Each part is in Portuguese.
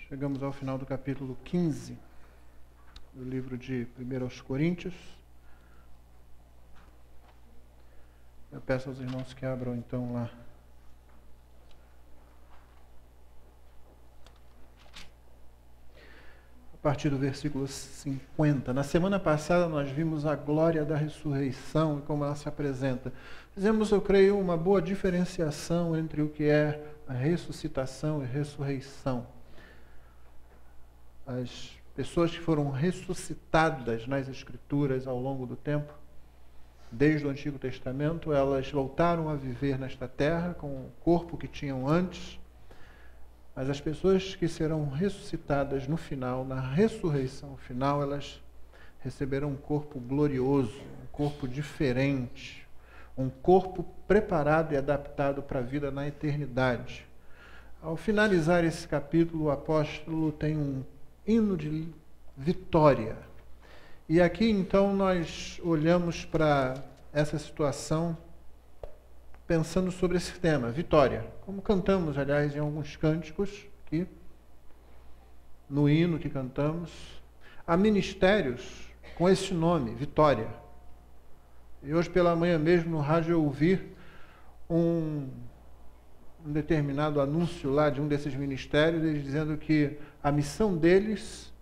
Chegamos ao final do capítulo 15 do livro de 1 aos Coríntios. Eu peço aos irmãos que abram então lá. A partir do versículo 50. Na semana passada nós vimos a glória da ressurreição e como ela se apresenta. Fizemos, eu creio, uma boa diferenciação entre o que é a ressuscitação e ressurreição. As pessoas que foram ressuscitadas nas Escrituras ao longo do tempo, desde o Antigo Testamento, elas voltaram a viver nesta terra com o corpo que tinham antes, mas as pessoas que serão ressuscitadas no final, na ressurreição final, elas receberão um corpo glorioso, um corpo diferente, um corpo preparado e adaptado para a vida na eternidade. Ao finalizar esse capítulo, o apóstolo tem um hino de vitória. E aqui então nós olhamos para essa situação pensando sobre esse tema, vitória. Como cantamos, aliás, em alguns cânticos aqui, no hino que cantamos, há ministérios com esse nome, vitória. E hoje pela manhã mesmo no rádio eu ouvi um determinado anúncio lá de um desses ministérios, eles dizendo que a missão deles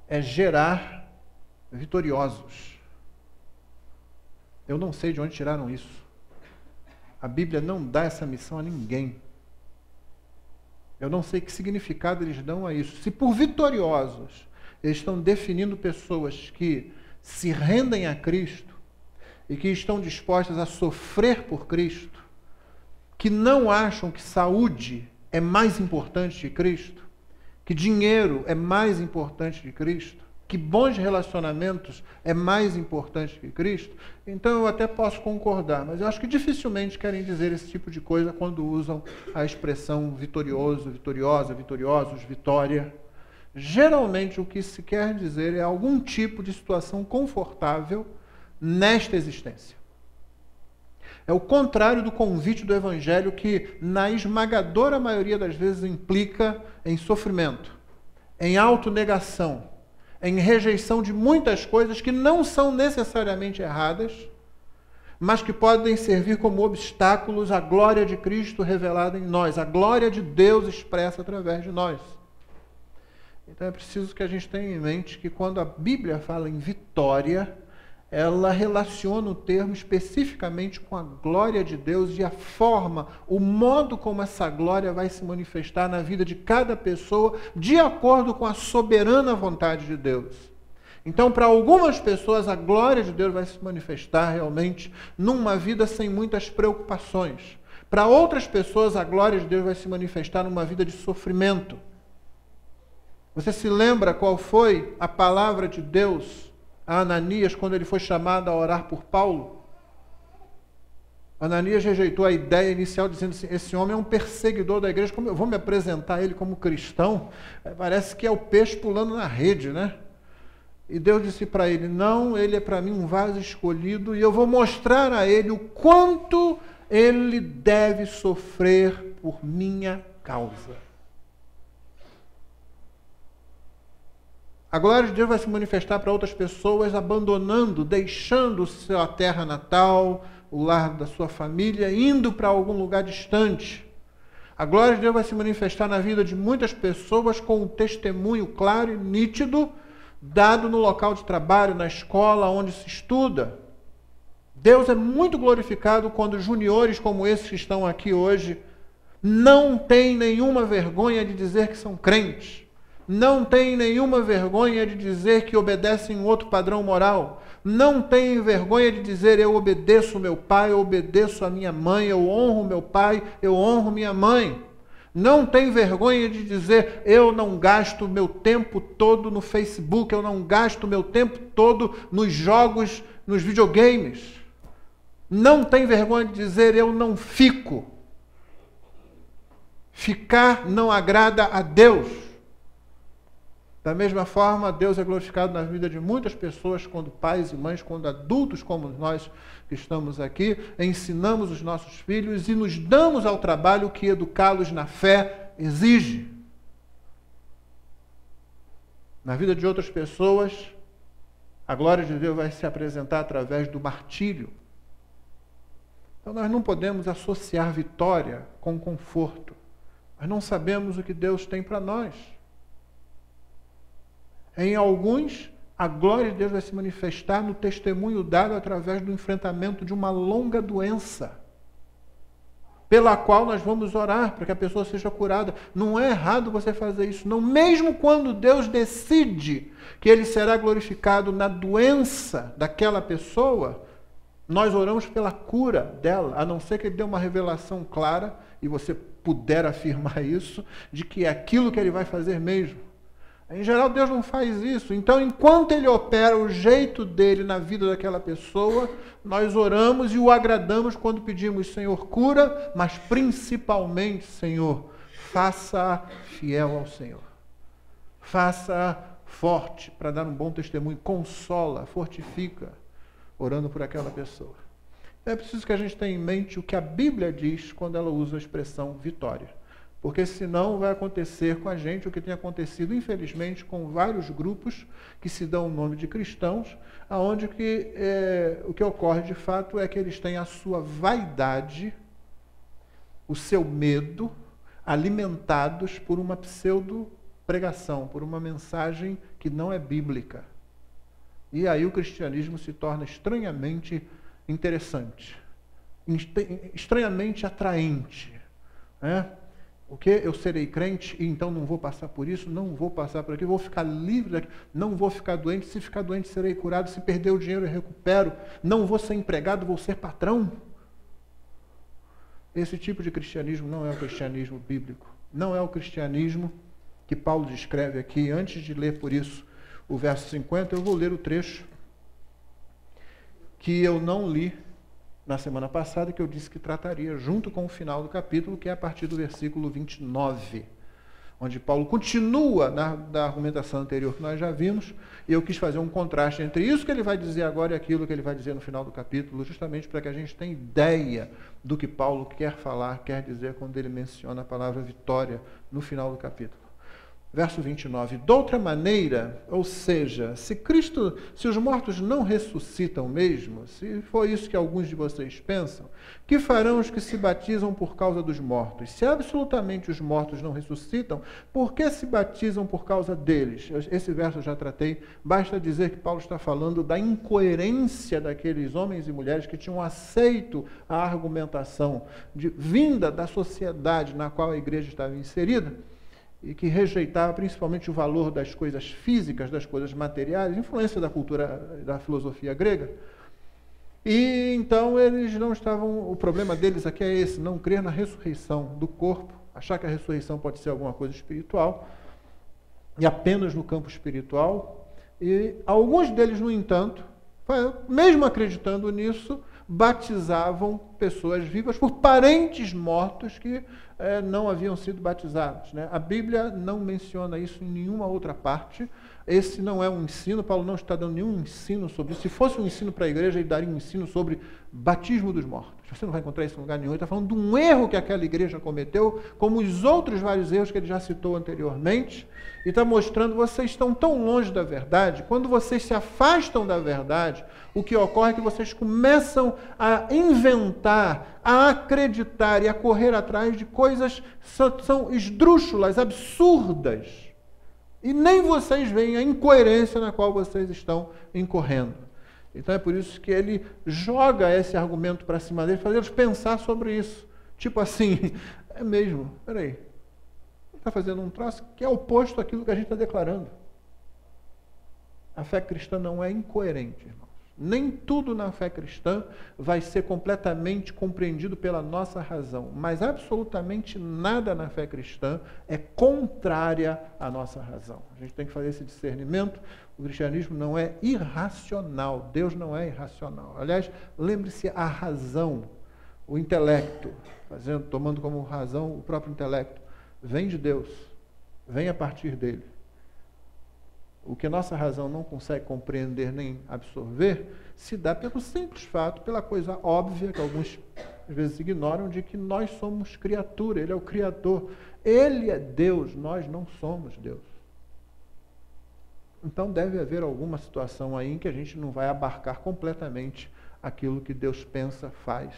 é gerar vitoriosos. Eu não sei de onde tiraram isso. A Bíblia não dá essa missão a ninguém. Eu não sei que significado eles dão a isso. Se por vitoriosos eles estão definindo pessoas que se rendem a Cristo e que estão dispostas a sofrer por Cristo, que não acham que saúde é mais importante que Cristo, que dinheiro é mais importante que Cristo, que bons relacionamentos é mais importante que Cristo, então eu até posso concordar, mas eu acho que dificilmente querem dizer esse tipo de coisa quando usam a expressão vitorioso, vitoriosa, vitoriosos, vitória. Geralmente o que se quer dizer é algum tipo de situação confortável nesta existência. É o contrário do convite do Evangelho que, na esmagadora maioria das vezes, implica em sofrimento, em autonegação, em rejeição de muitas coisas que não são necessariamente erradas, mas que podem servir como obstáculos à glória de Cristo revelada em nós, à glória de Deus expressa através de nós. Então é preciso que a gente tenha em mente que quando a Bíblia fala em vitória, ela relaciona o termo especificamente com a glória de Deus e a forma, o modo como essa glória vai se manifestar na vida de cada pessoa, de acordo com a soberana vontade de Deus. Então, para algumas pessoas, a glória de Deus vai se manifestar realmente numa vida sem muitas preocupações. Para outras pessoas, a glória de Deus vai se manifestar numa vida de sofrimento. Você se lembra qual foi a palavra de Deus a Ananias quando ele foi chamado a orar por Paulo? Ananias rejeitou a ideia inicial dizendo assim, esse homem é um perseguidor da igreja, como eu vou me apresentar a ele como cristão? Parece que é o peixe pulando na rede, né? E Deus disse para ele, não, ele é para mim um vaso escolhido e eu vou mostrar a ele o quanto ele deve sofrer por minha causa. A glória de Deus vai se manifestar para outras pessoas abandonando, deixando sua terra natal, o lar da sua família, indo para algum lugar distante. A glória de Deus vai se manifestar na vida de muitas pessoas com um testemunho claro e nítido, dado no local de trabalho, na escola, onde se estuda. Deus é muito glorificado quando juniores como esses que estão aqui hoje não têm nenhuma vergonha de dizer que são crentes. Não tem nenhuma vergonha de dizer que obedecem um outro padrão moral. Não tem vergonha de dizer eu obedeço meu pai, eu obedeço a minha mãe, eu honro meu pai, eu honro minha mãe. Não tem vergonha de dizer eu não gasto meu tempo todo no Facebook, eu não gasto meu tempo todo nos jogos, nos videogames. Não tem vergonha de dizer eu não fico. Ficar não agrada a Deus. Da mesma forma, Deus é glorificado na vida de muitas pessoas, quando pais e mães, quando adultos como nós que estamos aqui, ensinamos os nossos filhos e nos damos ao trabalho que educá-los na fé exige. Na vida de outras pessoas, a glória de Deus vai se apresentar através do martírio. Então nós não podemos associar vitória com conforto. Nós não sabemos o que Deus tem para nós. Em alguns, a glória de Deus vai se manifestar no testemunho dado através do enfrentamento de uma longa doença, pela qual nós vamos orar para que a pessoa seja curada. Não é errado você fazer isso, não. Mesmo quando Deus decide que Ele será glorificado na doença daquela pessoa, nós oramos pela cura dela, a não ser que Ele dê uma revelação clara, e você puder afirmar isso, de que é aquilo que Ele vai fazer mesmo. Em geral, Deus não faz isso. Então, enquanto Ele opera o jeito dele na vida daquela pessoa, nós oramos e o agradamos quando pedimos: Senhor, cura, mas principalmente, Senhor, faça fiel ao Senhor. Faça forte para dar um bom testemunho. Consola, fortifica, orando por aquela pessoa. É preciso que a gente tenha em mente o que a Bíblia diz quando ela usa a expressão vitória. Porque senão vai acontecer com a gente o que tem acontecido, infelizmente, com vários grupos que se dão o nome de cristãos, onde o que ocorre de fato é que eles têm a sua vaidade, o seu medo, alimentados por uma pseudo-pregação, por uma mensagem que não é bíblica. E aí o cristianismo se torna estranhamente interessante, estranhamente atraente, né? O que? Eu serei crente e então não vou passar por isso, não vou passar por aquilo, vou ficar livre daqui, não vou ficar doente, se ficar doente serei curado, se perder o dinheiro eu recupero, não vou ser empregado, vou ser patrão. Esse tipo de cristianismo não é o cristianismo bíblico, não é o cristianismo que Paulo descreve aqui. Antes de ler por isso o verso 50, eu vou ler o trecho que eu não li na semana passada, que eu disse que trataria junto com o final do capítulo, que é a partir do versículo 29, onde Paulo continua da argumentação anterior que nós já vimos, e eu quis fazer um contraste entre isso que ele vai dizer agora e aquilo que ele vai dizer no final do capítulo, justamente para que a gente tenha ideia do que Paulo quer falar, quer dizer, quando ele menciona a palavra vitória no final do capítulo. Verso 29, de outra maneira, ou seja, se os mortos não ressuscitam mesmo, se for isso que alguns de vocês pensam, que farão os que se batizam por causa dos mortos? Se absolutamente os mortos não ressuscitam, por que se batizam por causa deles? Esse verso eu já tratei, basta dizer que Paulo está falando da incoerência daqueles homens e mulheres que tinham aceito a argumentação vinda da sociedade na qual a igreja estava inserida, e que rejeitava principalmente o valor das coisas físicas, das coisas materiais, influência da cultura, da filosofia grega. E então eles não estavam, o problema deles aqui é esse, não crer na ressurreição do corpo, achar que a ressurreição pode ser alguma coisa espiritual, e apenas no campo espiritual. E alguns deles, no entanto, mesmo acreditando nisso, batizavam pessoas vivas por parentes mortos que não haviam sido batizados, né? A Bíblia não menciona isso em nenhuma outra parte. Esse não é um ensino, Paulo não está dando nenhum ensino sobre isso. Se fosse um ensino para a igreja, ele daria um ensino sobre batismo dos mortos. Você não vai encontrar isso em lugar nenhum. Ele está falando de um erro que aquela igreja cometeu, como os outros vários erros que ele já citou anteriormente, e está mostrando que vocês estão tão longe da verdade. Quando vocês se afastam da verdade, o que ocorre é que vocês começam a inventar, a acreditar e a correr atrás de coisas que são esdrúxulas, absurdas. E nem vocês veem a incoerência na qual vocês estão incorrendo. Então é por isso que ele joga esse argumento para cima deles, fazendo eles pensar sobre isso. Tipo assim, é mesmo, peraí, ele está fazendo um troço que é oposto àquilo que a gente está declarando. A fé cristã não é incoerente, irmãos. Nem tudo na fé cristã vai ser completamente compreendido pela nossa razão, mas absolutamente nada na fé cristã é contrária à nossa razão. A gente tem que fazer esse discernimento. O cristianismo não é irracional, Deus não é irracional. Aliás, lembre-se, a razão, o intelecto, tomando como razão o próprio intelecto, vem de Deus, vem a partir dele. O que nossa razão não consegue compreender nem absorver, se dá pelo simples fato, pela coisa óbvia, que alguns às vezes ignoram, de que nós somos criatura, ele é o Criador. Ele é Deus, nós não somos Deus. Então deve haver alguma situação aí em que a gente não vai abarcar completamente aquilo que Deus pensa, faz.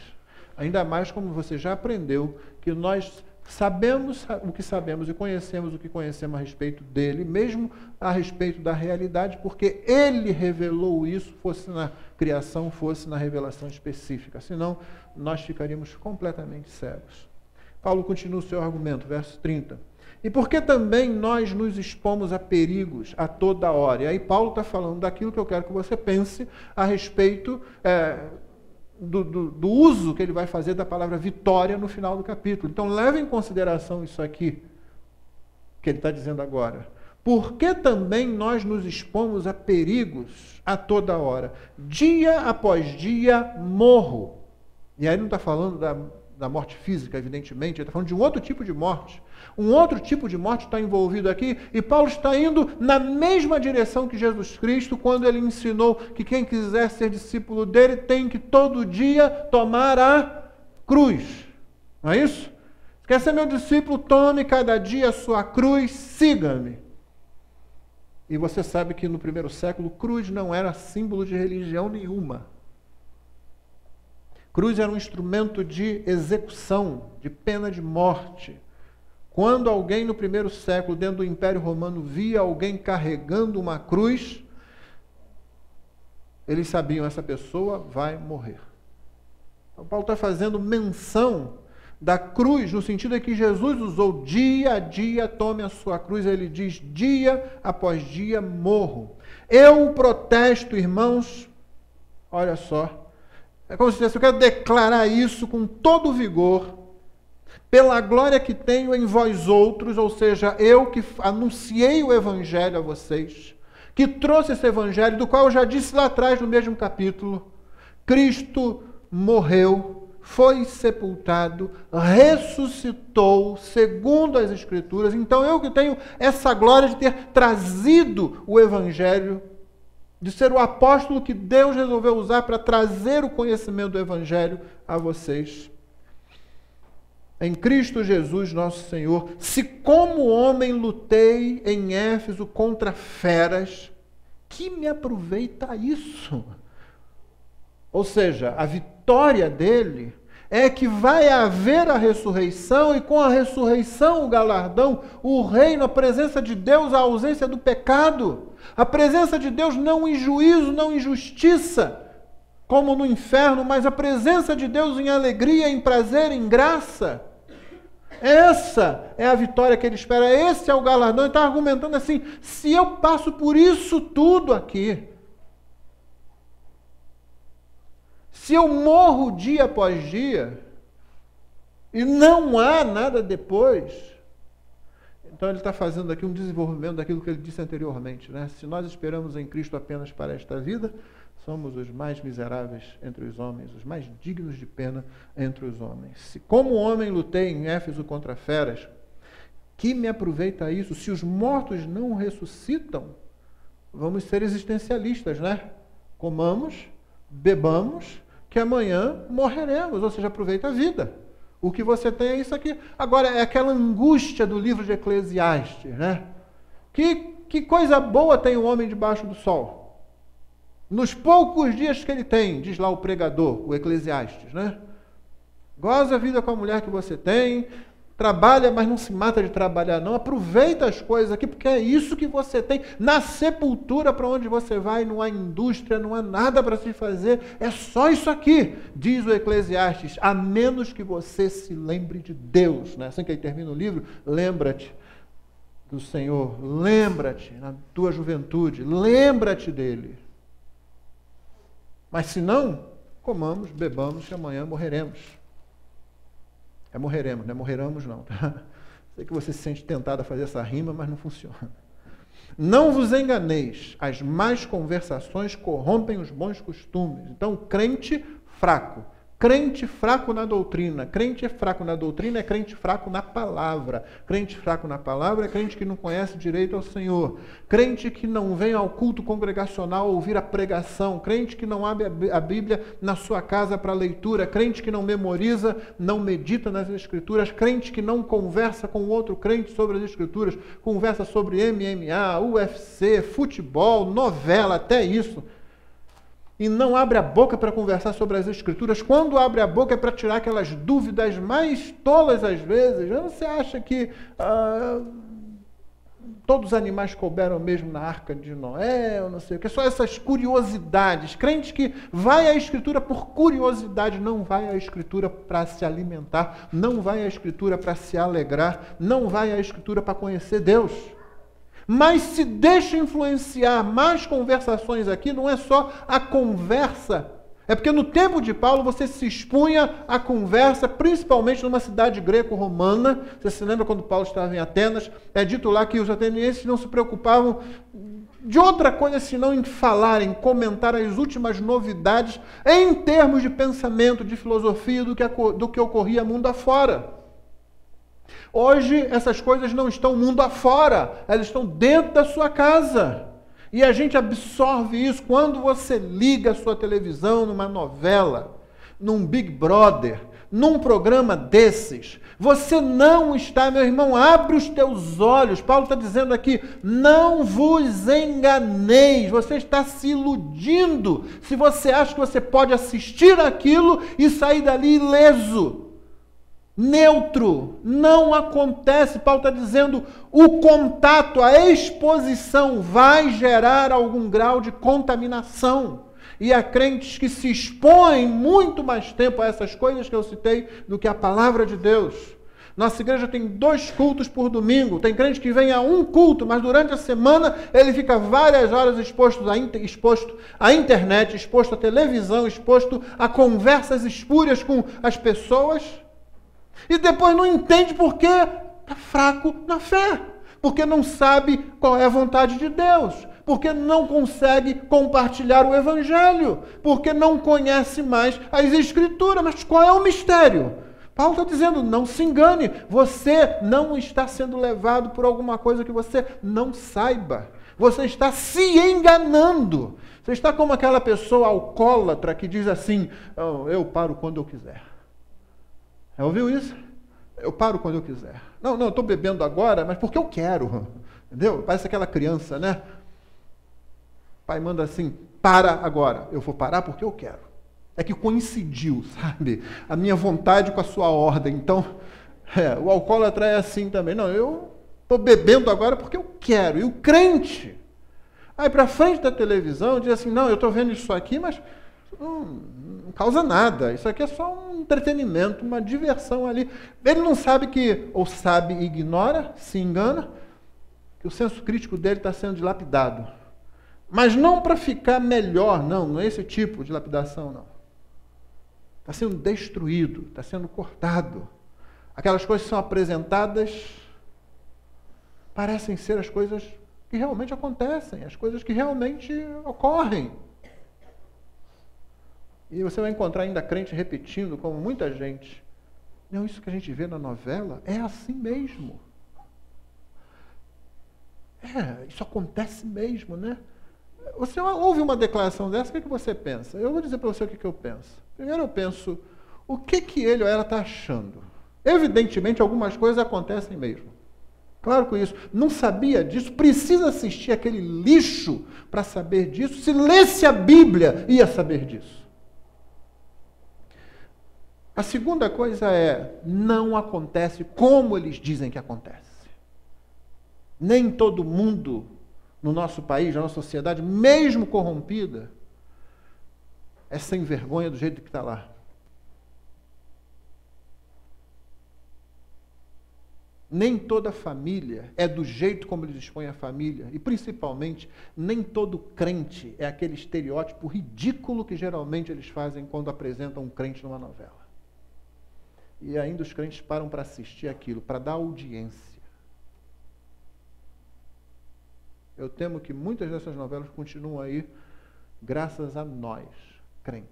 Ainda mais como você já aprendeu, que nós sabemos o que sabemos e conhecemos o que conhecemos a respeito dele, mesmo a respeito da realidade, porque ele revelou isso, fosse na criação, fosse na revelação específica. Senão, nós ficaríamos completamente cegos. Paulo continua o seu argumento, verso 30. E porque também nós nos expomos a perigos a toda hora. E aí Paulo está falando daquilo que eu quero que você pense a respeito do uso que ele vai fazer da palavra vitória no final do capítulo. Então leve em consideração isso aqui, que ele está dizendo agora. Porque também nós nos expomos a perigos a toda hora. Dia após dia morro. E aí ele não está falando da morte física, evidentemente, ele está falando de um outro tipo de morte. Um outro tipo de morte está envolvido aqui, e Paulo está indo na mesma direção que Jesus Cristo, quando ele ensinou que quem quiser ser discípulo dele tem que todo dia tomar a cruz. Não é isso? Se quer ser meu discípulo, tome cada dia a sua cruz, siga-me. E você sabe que no primeiro século, cruz não era símbolo de religião nenhuma. Cruz era um instrumento de execução, de pena de morte. Quando alguém no primeiro século, dentro do Império Romano, via alguém carregando uma cruz, eles sabiam, essa pessoa vai morrer. Então, Paulo está fazendo menção da cruz, no sentido de que Jesus usou dia a dia, tome a sua cruz. Ele diz, dia após dia morro. Eu protesto, irmãos, olha só, é como se dissesse, eu quero declarar isso com todo vigor, pela glória que tenho em vós outros, ou seja, eu que anunciei o Evangelho a vocês, que trouxe esse Evangelho, do qual eu já disse lá atrás, no mesmo capítulo, Cristo morreu, foi sepultado, ressuscitou, segundo as Escrituras. Então eu que tenho essa glória de ter trazido o Evangelho, de ser o apóstolo que Deus resolveu usar para trazer o conhecimento do Evangelho a vocês. Em Cristo Jesus, nosso Senhor, se como homem lutei em Éfeso contra feras, que me aproveita isso? Ou seja, a vitória dele é que vai haver a ressurreição, e com a ressurreição o galardão, o reino, a presença de Deus, a ausência do pecado. A presença de Deus não em juízo, não em justiça, como no inferno, mas a presença de Deus em alegria, em prazer, em graça. Essa é a vitória que ele espera, esse é o galardão. Ele está argumentando assim, se eu passo por isso tudo aqui, se eu morro dia após dia, e não há nada depois, então ele está fazendo aqui um desenvolvimento daquilo que ele disse anteriormente, né? Se nós esperamos em Cristo apenas para esta vida, somos os mais miseráveis entre os homens, os mais dignos de pena entre os homens. Se como homem lutei em Éfeso contra feras, que me aproveita isso? Se os mortos não ressuscitam, vamos ser existencialistas, né? Comamos, bebamos, que amanhã morreremos, ou seja, aproveita a vida. O que você tem é isso aqui. Agora, é aquela angústia do livro de Eclesiastes, né? Que coisa boa tem o homem debaixo do sol? Nos poucos dias que ele tem, diz lá o pregador, o Eclesiastes, né? Goza a vida com a mulher que você tem, trabalha, mas não se mata de trabalhar, não. Aproveita as coisas aqui, porque é isso que você tem. Na sepultura, para onde você vai, não há indústria, não há nada para se fazer, é só isso aqui, diz o Eclesiastes, a menos que você se lembre de Deus, né? Assim que ele termina o livro, lembra-te do Senhor, lembra-te na tua juventude, lembra-te dele. Mas se não, comamos, bebamos, que amanhã morreremos. Morreremos, não é morreramos não. Tá? Sei que você se sente tentado a fazer essa rima, mas não funciona. Não vos enganeis, as más conversações corrompem os bons costumes. Então, crente fraco, Crente fraco na doutrina. Crente fraco na doutrina é crente fraco na palavra. Crente fraco na palavra é crente que não conhece direito ao Senhor. Crente que não vem ao culto congregacional ouvir a pregação. Crente que não abre a Bíblia na sua casa para leitura. Crente que não memoriza, não medita nas Escrituras. Crente que não conversa com outro crente sobre as Escrituras. Conversa sobre MMA, UFC, futebol, novela, até isso. E não abre a boca para conversar sobre as Escrituras. Quando abre a boca é para tirar aquelas dúvidas mais tolas às vezes. Você acha que todos os animais couberam mesmo na arca de Noé? Eu não sei o que. Só essas curiosidades. Crente que vai à Escritura por curiosidade, não vai à Escritura para se alimentar, não vai à Escritura para se alegrar, não vai à Escritura para conhecer Deus. Mas se deixa influenciar mais conversações aqui, não é só a conversa. É porque no tempo de Paulo você se expunha à conversa, principalmente numa cidade greco-romana. Você se lembra quando Paulo estava em Atenas? É dito lá que os atenienses não se preocupavam de outra coisa senão em falar, em comentar as últimas novidades em termos de pensamento, de filosofia, do que ocorria mundo afora. Hoje, essas coisas não estão mundo afora, elas estão dentro da sua casa. E a gente absorve isso quando você liga a sua televisão numa novela, num Big Brother, num programa desses. Você não está, meu irmão, abre os teus olhos. Paulo está dizendo aqui, não vos enganeis. Você está se iludindo se você acha que você pode assistir aquilo e sair dali ileso. Neutro, não acontece. Paulo está dizendo, o contato, a exposição vai gerar algum grau de contaminação. E há crentes que se expõem muito mais tempo a essas coisas que eu citei do que a palavra de Deus. Nossa igreja tem 2 cultos por domingo. Tem crente que vem a um culto, mas durante a semana ele fica várias horas exposto à internet, exposto à televisão, exposto a conversas espúrias com as pessoas. E depois não entende porque está fraco na fé. Porque não sabe qual é a vontade de Deus. Porque não consegue compartilhar o Evangelho. Porque não conhece mais as Escrituras. Mas qual é o mistério? Paulo está dizendo, não se engane. Você não está sendo levado por alguma coisa que você não saiba. Você está se enganando. Você está como aquela pessoa alcoólatra que diz assim, oh, eu paro quando eu quiser. Já ouviu isso? Eu paro quando eu quiser. Não, eu estou bebendo agora, mas porque eu quero. Entendeu? Parece aquela criança, né? O pai manda assim, para agora. Eu vou parar porque eu quero. É que coincidiu, sabe? A minha vontade com a sua ordem. Então, o alcoólatra é assim também. Não, eu estou bebendo agora porque eu quero. E o crente, aí para frente da televisão, diz assim, não, eu estou vendo isso aqui, mas não causa nada. Isso aqui é só um entretenimento, uma diversão ali. Ele não sabe que, ou sabe e ignora, se engana, que o senso crítico dele está sendo dilapidado. Mas não para ficar melhor, não é esse tipo de lapidação, não. Está sendo destruído, está sendo cortado. Aquelas coisas que são apresentadas parecem ser as coisas que realmente acontecem, as coisas que realmente ocorrem. E você vai encontrar ainda crente repetindo, como muita gente. Não, isso que a gente vê na novela é assim mesmo. Isso acontece mesmo, né? Você ouve uma declaração dessa, o que você pensa? Eu vou dizer para você o que eu penso. Primeiro eu penso, o que ele ou ela está achando? Evidentemente, algumas coisas acontecem mesmo. Claro que isso. Não sabia disso, precisa assistir aquele lixo para saber disso. Se lesse a Bíblia, ia saber disso. A segunda coisa é, não acontece como eles dizem que acontece. Nem todo mundo no nosso país, na nossa sociedade, mesmo corrompida, é sem vergonha do jeito que está lá. Nem toda família é do jeito como eles expõem a família. E, principalmente, nem todo crente é aquele estereótipo ridículo que geralmente eles fazem quando apresentam um crente numa novela. E ainda os crentes param para assistir aquilo, para dar audiência. Eu temo que muitas dessas novelas continuam aí graças a nós, crentes.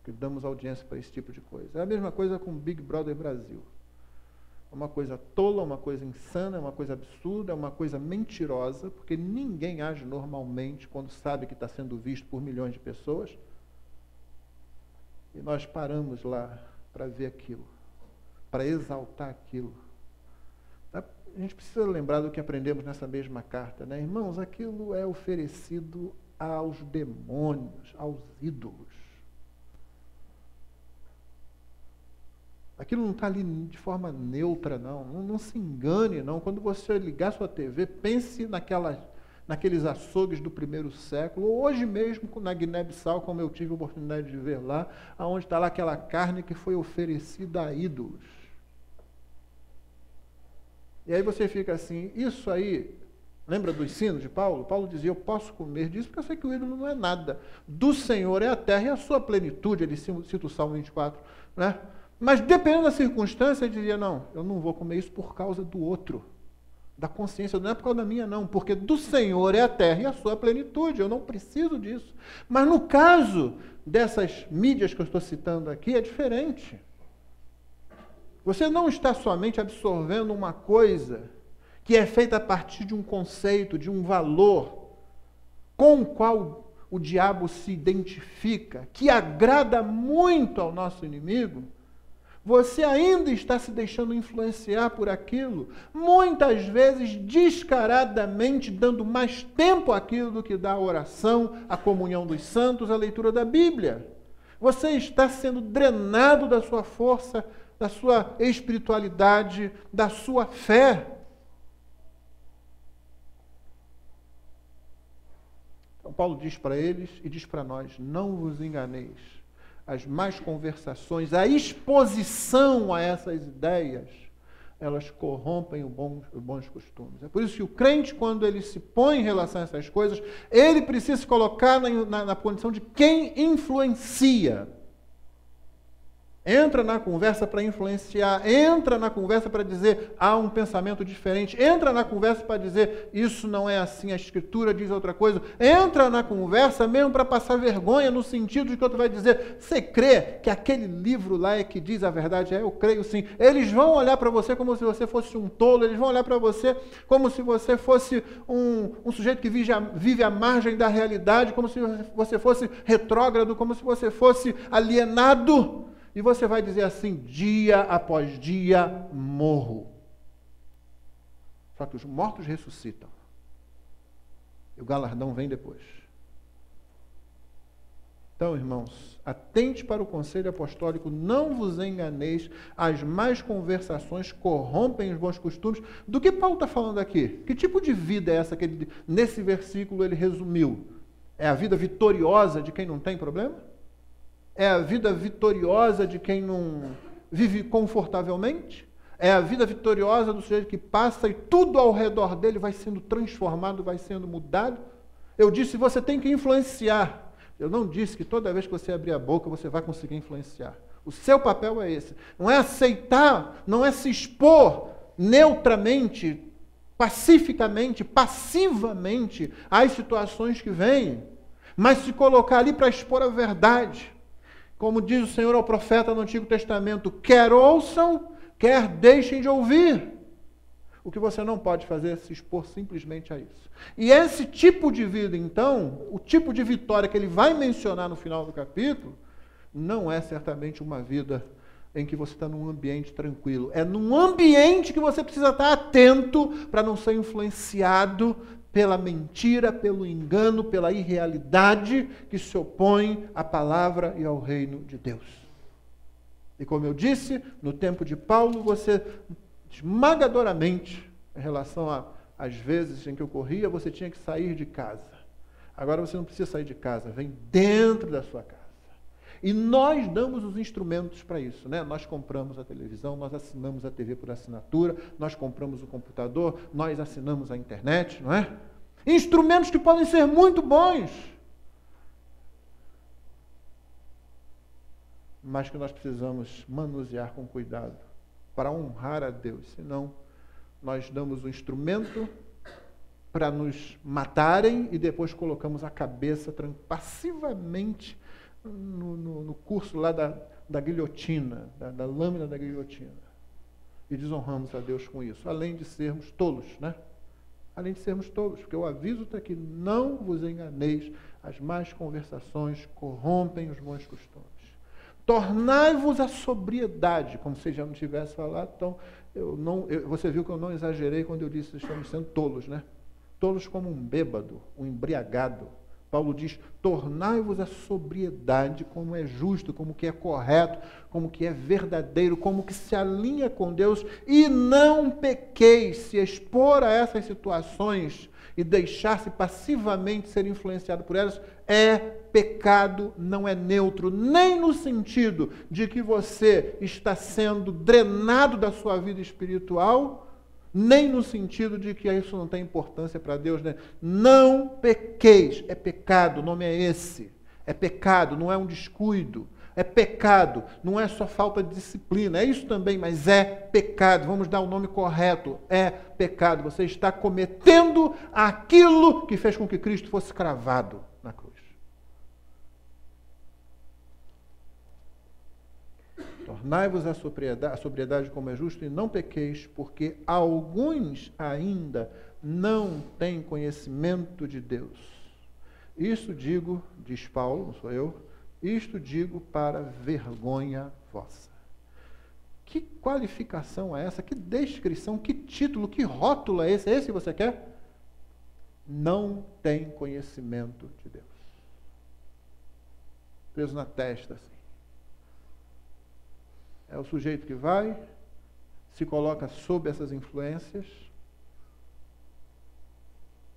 que damos audiência para esse tipo de coisa. É a mesma coisa com o Big Brother Brasil. É uma coisa tola, uma coisa insana, é uma coisa absurda, é uma coisa mentirosa, porque ninguém age normalmente quando sabe que está sendo visto por milhões de pessoas. E nós paramos lá para ver aquilo, para exaltar aquilo. A gente precisa lembrar do que aprendemos nessa mesma carta, né? Irmãos, aquilo é oferecido aos demônios, aos ídolos. Aquilo não está ali de forma neutra, não. Não se engane, não. Quando você ligar sua TV, pense naqueles açougues do primeiro século, ou hoje mesmo na Guiné-Bissau, como eu tive a oportunidade de ver lá, onde está lá aquela carne que foi oferecida a ídolos. E aí você fica assim, isso aí, lembra do ensino de Paulo? Paulo dizia, eu posso comer disso porque eu sei que o ídolo não é nada. Do Senhor é a terra e a sua plenitude, ele cita o Salmo 24, né? Mas dependendo da circunstância, ele dizia, não, eu não vou comer isso por causa do outro, da consciência, não é por causa da minha não, porque do Senhor é a terra e a sua plenitude, eu não preciso disso. Mas no caso dessas mídias que eu estou citando aqui, é diferente. Você não está somente absorvendo uma coisa que é feita a partir de um conceito, de um valor, com o qual o diabo se identifica, que agrada muito ao nosso inimigo. Você ainda está se deixando influenciar por aquilo, muitas vezes descaradamente dando mais tempo àquilo do que dá a oração, a comunhão dos santos, a leitura da Bíblia. Você está sendo drenado da sua força, da sua espiritualidade, da sua fé. Então Paulo diz para eles e diz para nós, não vos enganeis. As más conversações, a exposição a essas ideias, elas corrompem os bons costumes. É por isso que o crente, quando ele se põe em relação a essas coisas, ele precisa se colocar na condição de quem influencia. Entra na conversa para influenciar, entra na conversa para dizer, há um pensamento diferente, entra na conversa para dizer, isso não é assim, a Escritura diz outra coisa, entra na conversa mesmo para passar vergonha, no sentido de que outro vai dizer, você crê que aquele livro lá é que diz a verdade? É, eu creio sim. Eles vão olhar para você como se você fosse um tolo, eles vão olhar para você como se você fosse um sujeito que vive à margem da realidade, como se você fosse retrógrado, como se você fosse alienado. E você vai dizer assim, dia após dia, morro. Só que os mortos ressuscitam. E o galardão vem depois. Então, irmãos, atente para o conselho apostólico, não vos enganeis, as más conversações corrompem os bons costumes. Do que Paulo está falando aqui? Que tipo de vida é essa que ele, nesse versículo ele resumiu? É a vida vitoriosa de quem não tem problema? É a vida vitoriosa de quem não vive confortavelmente? É a vida vitoriosa do sujeito que passa e tudo ao redor dele vai sendo transformado, vai sendo mudado? Eu disse, você tem que influenciar. Eu não disse que toda vez que você abrir a boca, você vai conseguir influenciar. O seu papel é esse. Não é aceitar, não é se expor neutramente, pacificamente, passivamente às situações que vêm, mas se colocar ali para expor a verdade. Como diz o Senhor ao profeta no Antigo Testamento, quer ouçam, quer deixem de ouvir. O que você não pode fazer é se expor simplesmente a isso. E esse tipo de vida, então, o tipo de vitória que ele vai mencionar no final do capítulo, não é certamente uma vida em que você está num ambiente tranquilo. É num ambiente que você precisa estar atento para não ser influenciado pela mentira, pelo engano, pela irrealidade que se opõe à palavra e ao reino de Deus. E como eu disse, no tempo de Paulo, você esmagadoramente, em relação às vezes em que ocorria, você tinha que sair de casa. Agora você não precisa sair de casa, vem dentro da sua casa. E nós damos os instrumentos para isso, né? Nós compramos a televisão, nós assinamos a TV por assinatura, nós compramos o computador, nós assinamos a internet, não é? Instrumentos que podem ser muito bons, mas que nós precisamos manusear com cuidado para honrar a Deus, senão nós damos o instrumento para nos matarem e depois colocamos a cabeça passivamente no curso lá da guilhotina, da lâmina da guilhotina. E desonramos a Deus com isso, além de sermos tolos, né? Além de sermos tolos, porque o aviso está aqui: não vos enganeis, as más conversações corrompem os bons costumes. Tornai-vos a sobriedade, como se já não tivesse falado. Então, você viu que eu não exagerei quando eu disse que estamos sendo tolos, né? Tolos como um bêbado, um embriagado. Paulo diz: tornai-vos a sobriedade, como é justo, como que é correto, como que é verdadeiro, como que se alinha com Deus, e não pequeis. Se expor a essas situações e deixar-se passivamente ser influenciado por elas é pecado, não é neutro, nem no sentido de que você está sendo drenado da sua vida espiritual, nem no sentido de que isso não tem importância para Deus, né? Não pequeis, é pecado, o nome é esse. É pecado, não é um descuido. É pecado, não é só falta de disciplina, é isso também, mas é pecado. Vamos dar o nome correto, é pecado. Você está cometendo aquilo que fez com que Cristo fosse cravado na cruz. Tornai-vos a sobriedade como é justo e não pequeis, porque alguns ainda não têm conhecimento de Deus. Isso digo, diz Paulo, não sou eu, isto digo para vergonha vossa. Que qualificação é essa? Que descrição, que título, que rótulo é esse? É esse que você quer? Não tem conhecimento de Deus. Preso na testa, assim. É o sujeito que vai, se coloca sob essas influências,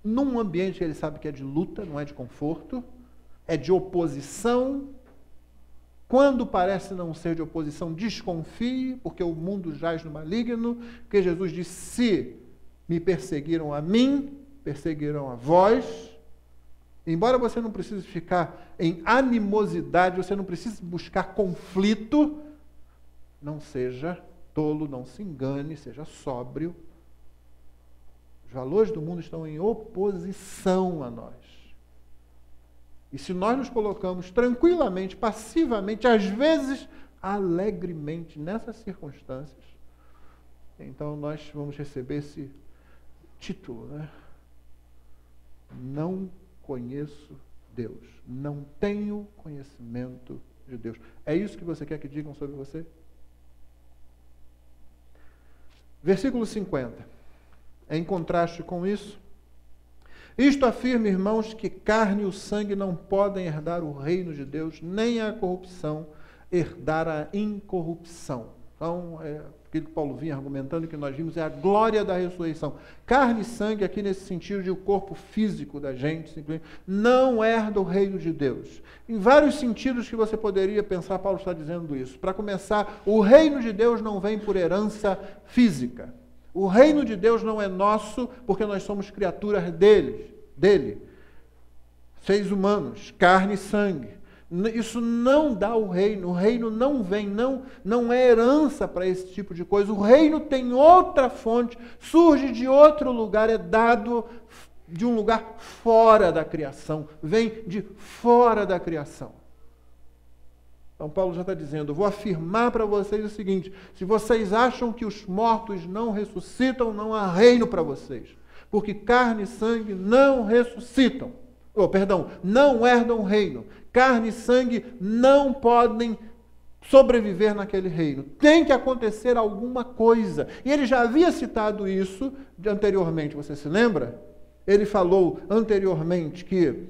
num ambiente que ele sabe que é de luta, não é de conforto, é de oposição. Quando parece não ser de oposição, desconfie, porque o mundo jaz no maligno, porque Jesus disse: se me perseguiram a mim, perseguirão a vós. Embora você não precise ficar em animosidade, você não precise buscar conflito, não seja tolo, não se engane, seja sóbrio. Os valores do mundo estão em oposição a nós. E se nós nos colocamos tranquilamente, passivamente, às vezes alegremente nessas circunstâncias, então nós vamos receber esse título, né? Não conheço Deus. Não tenho conhecimento de Deus. É isso que você quer que digam sobre você? Versículo 50. Em contraste com isso, isto afirma, irmãos, que carne e o sangue não podem herdar o reino de Deus, nem a corrupção herdar a incorrupção. Então, aquilo que Paulo vinha argumentando, que nós vimos, é a glória da ressurreição. Carne e sangue, aqui nesse sentido de o corpo físico da gente, não herda o reino de Deus. Em vários sentidos que você poderia pensar, Paulo está dizendo isso. Para começar, o reino de Deus não vem por herança física. O reino de Deus não é nosso porque nós somos criaturas dele. Seres humanos, carne e sangue. Isso não dá o reino não vem, não é herança para esse tipo de coisa. O reino tem outra fonte, surge de outro lugar, é dado de um lugar fora da criação, vem de fora da criação. Então Paulo já está dizendo: eu vou afirmar para vocês o seguinte: se vocês acham que os mortos não ressuscitam, não há reino para vocês, porque carne e sangue não ressuscitam. Não herdam o reino. Carne e sangue não podem sobreviver naquele reino. Tem que acontecer alguma coisa. E ele já havia citado isso anteriormente, você se lembra? Ele falou anteriormente que,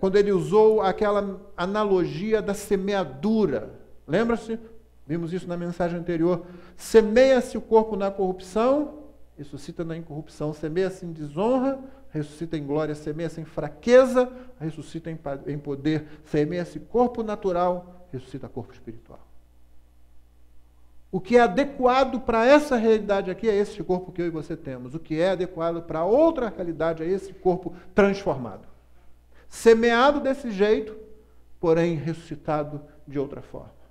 quando ele usou aquela analogia da semeadura, lembra-se? Vimos isso na mensagem anterior. Semeia-se o corpo na corrupção, ressuscita na incorrupção. Semeia-se em desonra, ressuscita em glória. Semeia-se em fraqueza, ressuscita em poder. Semeia-se corpo natural, ressuscita corpo espiritual. O que é adequado para essa realidade aqui é esse corpo que eu e você temos. O que é adequado para outra realidade é esse corpo transformado. Semeado desse jeito, porém ressuscitado de outra forma.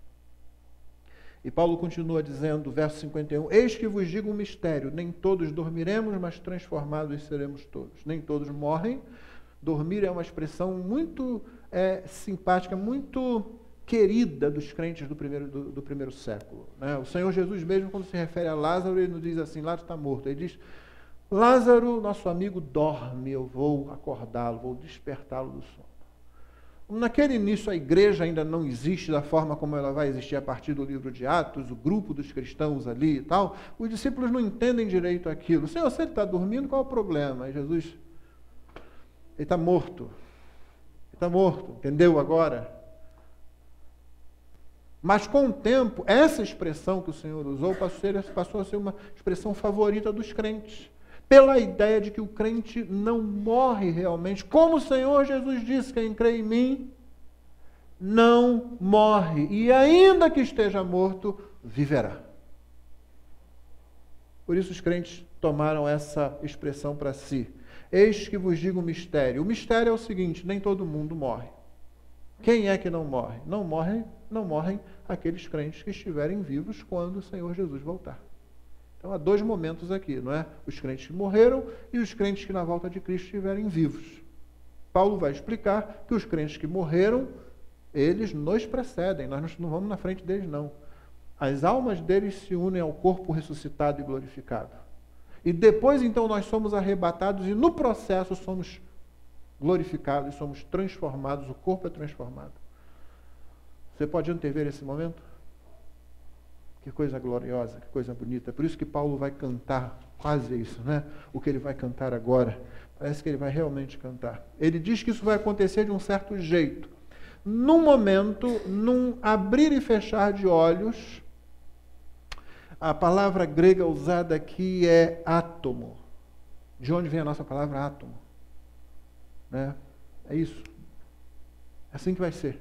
E Paulo continua dizendo, verso 51, eis que vos digo um mistério, nem todos dormiremos, mas transformados seremos todos. Nem todos morrem. Dormir é uma expressão muito simpática, muito querida dos crentes do primeiro século. Né? O Senhor Jesus mesmo, quando se refere a Lázaro, ele não diz assim, Lázaro está morto. Ele diz, Lázaro, nosso amigo, dorme, eu vou acordá-lo, vou despertá-lo do sono. Naquele início, a igreja ainda não existe da forma como ela vai existir a partir do livro de Atos, o grupo dos cristãos ali e tal. Os discípulos não entendem direito aquilo. Senhor, se ele está dormindo, qual é o problema? E Jesus, ele está morto. Ele está morto, entendeu agora? Mas com o tempo, essa expressão que o Senhor usou passou a ser uma expressão favorita dos crentes. Pela ideia de que o crente não morre realmente, como o Senhor Jesus disse, quem crê em mim não morre, e ainda que esteja morto, viverá. Por isso os crentes tomaram essa expressão para si. Eis que vos digo o mistério. O mistério é o seguinte, nem todo mundo morre. Quem é que não morre? Não morrem aqueles crentes que estiverem vivos quando o Senhor Jesus voltar. Então há dois momentos aqui, não é? Os crentes que morreram e os crentes que na volta de Cristo estiverem vivos. Paulo vai explicar que os crentes que morreram, eles nos precedem, nós não vamos na frente deles, não. As almas deles se unem ao corpo ressuscitado e glorificado. E depois, então, nós somos arrebatados e no processo somos glorificados, somos transformados, o corpo é transformado. Você pode antever esse momento? Que coisa gloriosa, que coisa bonita. Por isso que Paulo vai cantar, quase isso, né? O que ele vai cantar agora. Parece que ele vai realmente cantar. Ele diz que isso vai acontecer de um certo jeito. Num momento, num abrir e fechar de olhos, a palavra grega usada aqui é átomo. De onde vem a nossa palavra átomo? Né? É isso. É assim que vai ser,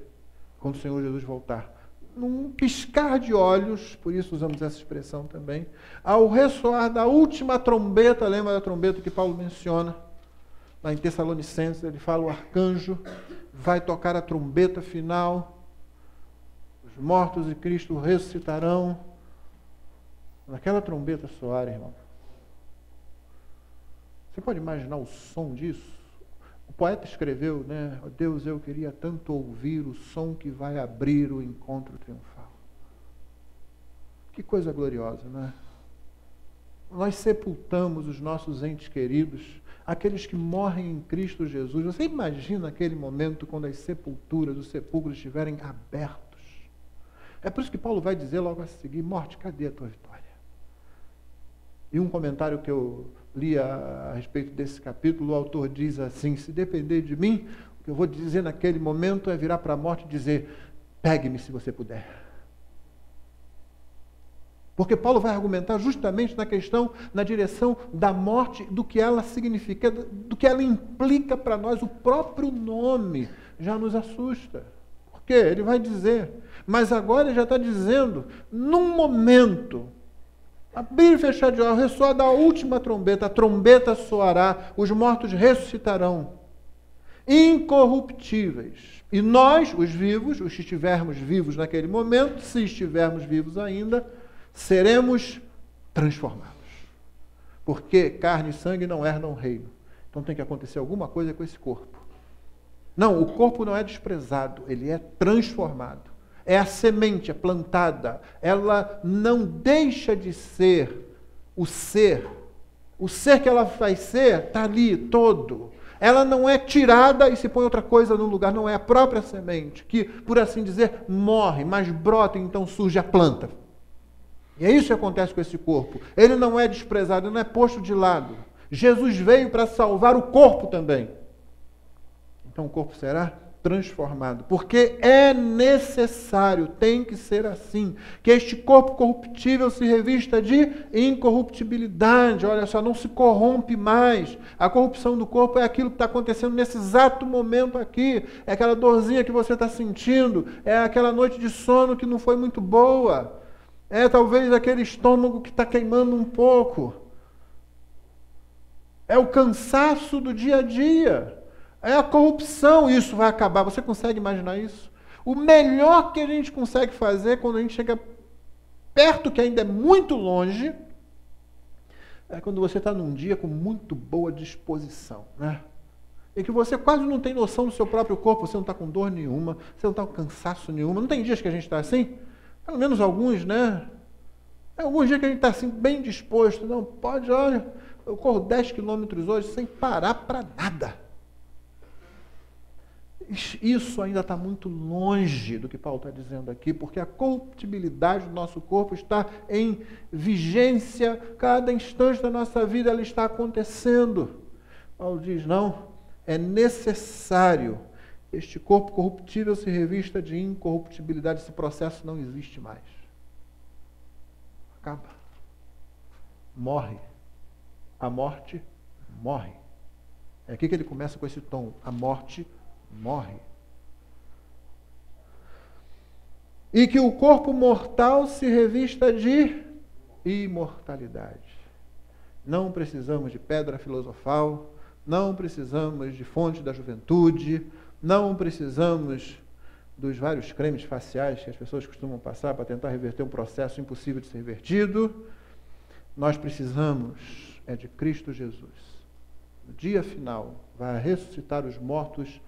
quando o Senhor Jesus voltar. Num piscar de olhos, por isso usamos essa expressão também, ao ressoar da última trombeta, lembra da trombeta que Paulo menciona? Lá em Tessalonicenses, ele fala, o arcanjo vai tocar a trombeta final, os mortos de Cristo ressuscitarão. Naquela trombeta soar, irmão. Você pode imaginar o som disso? O poeta escreveu, né? Oh, Deus, eu queria tanto ouvir o som que vai abrir o encontro triunfal. Que coisa gloriosa, né? Nós sepultamos os nossos entes queridos, aqueles que morrem em Cristo Jesus. Você imagina aquele momento quando as sepulturas, os sepulcros estiverem abertos. É por isso que Paulo vai dizer logo a seguir, morte, cadê a tua vitória? E um comentário que eu li a respeito desse capítulo, o autor diz assim, se depender de mim, o que eu vou dizer naquele momento é virar para a morte e dizer, pegue-me se você puder. Porque Paulo vai argumentar justamente na questão, na direção da morte, do que ela significa, do que ela implica para nós. O próprio nome já nos assusta. Por quê? Ele vai dizer, mas agora ele já está dizendo, num momento, abrir e fechar de olhos, ressoar da última trombeta, a trombeta soará, os mortos ressuscitarão, incorruptíveis. E nós, os vivos, os que estivermos vivos naquele momento, se estivermos vivos ainda, seremos transformados. Porque carne e sangue não herdam o reino. Então tem que acontecer alguma coisa com esse corpo. Não, o corpo não é desprezado, ele é transformado. É a semente, é plantada. Ela não deixa de ser o ser. O ser que ela vai ser está ali todo. Ela não é tirada e se põe outra coisa no lugar. Não é a própria semente que, por assim dizer, morre, mas brota e então surge a planta. E é isso que acontece com esse corpo. Ele não é desprezado, ele não é posto de lado. Jesus veio para salvar o corpo também. Então o corpo será transformado, porque é necessário, tem que ser assim, que este corpo corruptível se revista de incorruptibilidade. Olha só, não se corrompe mais. A corrupção do corpo é aquilo que está acontecendo nesse exato momento aqui, é aquela dorzinha que você está sentindo, é aquela noite de sono que não foi muito boa, é talvez aquele estômago que está queimando um pouco, é o cansaço do dia a dia, é a corrupção, isso vai acabar. Você consegue imaginar isso? O melhor que a gente consegue fazer quando a gente chega perto, que ainda é muito longe, é quando você está num dia com muito boa disposição, né? e que você quase não tem noção do seu próprio corpo, você não está com dor nenhuma, você não está com cansaço nenhuma. Não tem dias que a gente está assim? Pelo menos alguns, né? Alguns dias que a gente está assim, bem disposto. Não, pode, olha, eu corro 10 quilômetros hoje sem parar para nada. Isso ainda está muito longe do que Paulo está dizendo aqui, porque a corruptibilidade do nosso corpo está em vigência, cada instante da nossa vida ela está acontecendo. Paulo diz, não, é necessário que este corpo corruptível se revista de incorruptibilidade. Esse processo não existe mais. Acaba. Morre. A morte morre. É aqui que ele começa com esse tom. A morte morre. E que o corpo mortal se revista de imortalidade. Não precisamos de pedra filosofal, não precisamos de fonte da juventude, não precisamos dos vários cremes faciais que as pessoas costumam passar para tentar reverter um processo impossível de ser revertido. Nós precisamos de Cristo Jesus. No dia final, vai ressuscitar os mortos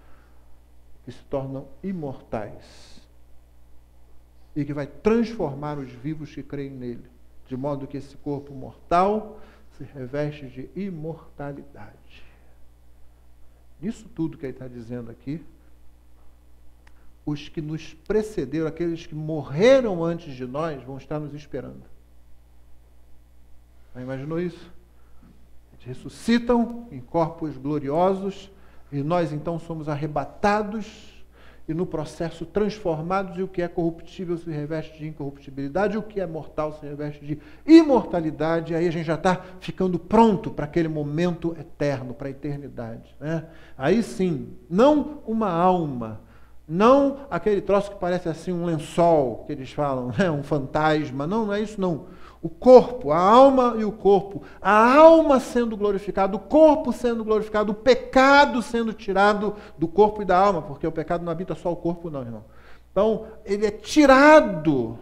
que se tornam imortais e que vai transformar os vivos que creem nele, de modo que esse corpo mortal se reveste de imortalidade. Isso tudo que ele está dizendo aqui, os que nos precederam, aqueles que morreram antes de nós, vão estar nos esperando. Já imaginou isso? Eles ressuscitam em corpos gloriosos e nós então somos arrebatados e no processo transformados, e o que é corruptível se reveste de incorruptibilidade, e o que é mortal se reveste de imortalidade. Aí a gente já está ficando pronto para aquele momento eterno, para a eternidade, né? Aí sim, não uma alma, não aquele troço que parece assim um lençol, que eles falam, né? Um fantasma, não é isso não. O corpo, a alma e o corpo, a alma sendo glorificada, o corpo sendo glorificado, o pecado sendo tirado do corpo e da alma, porque o pecado não habita só o corpo não, irmão. Então, ele é tirado.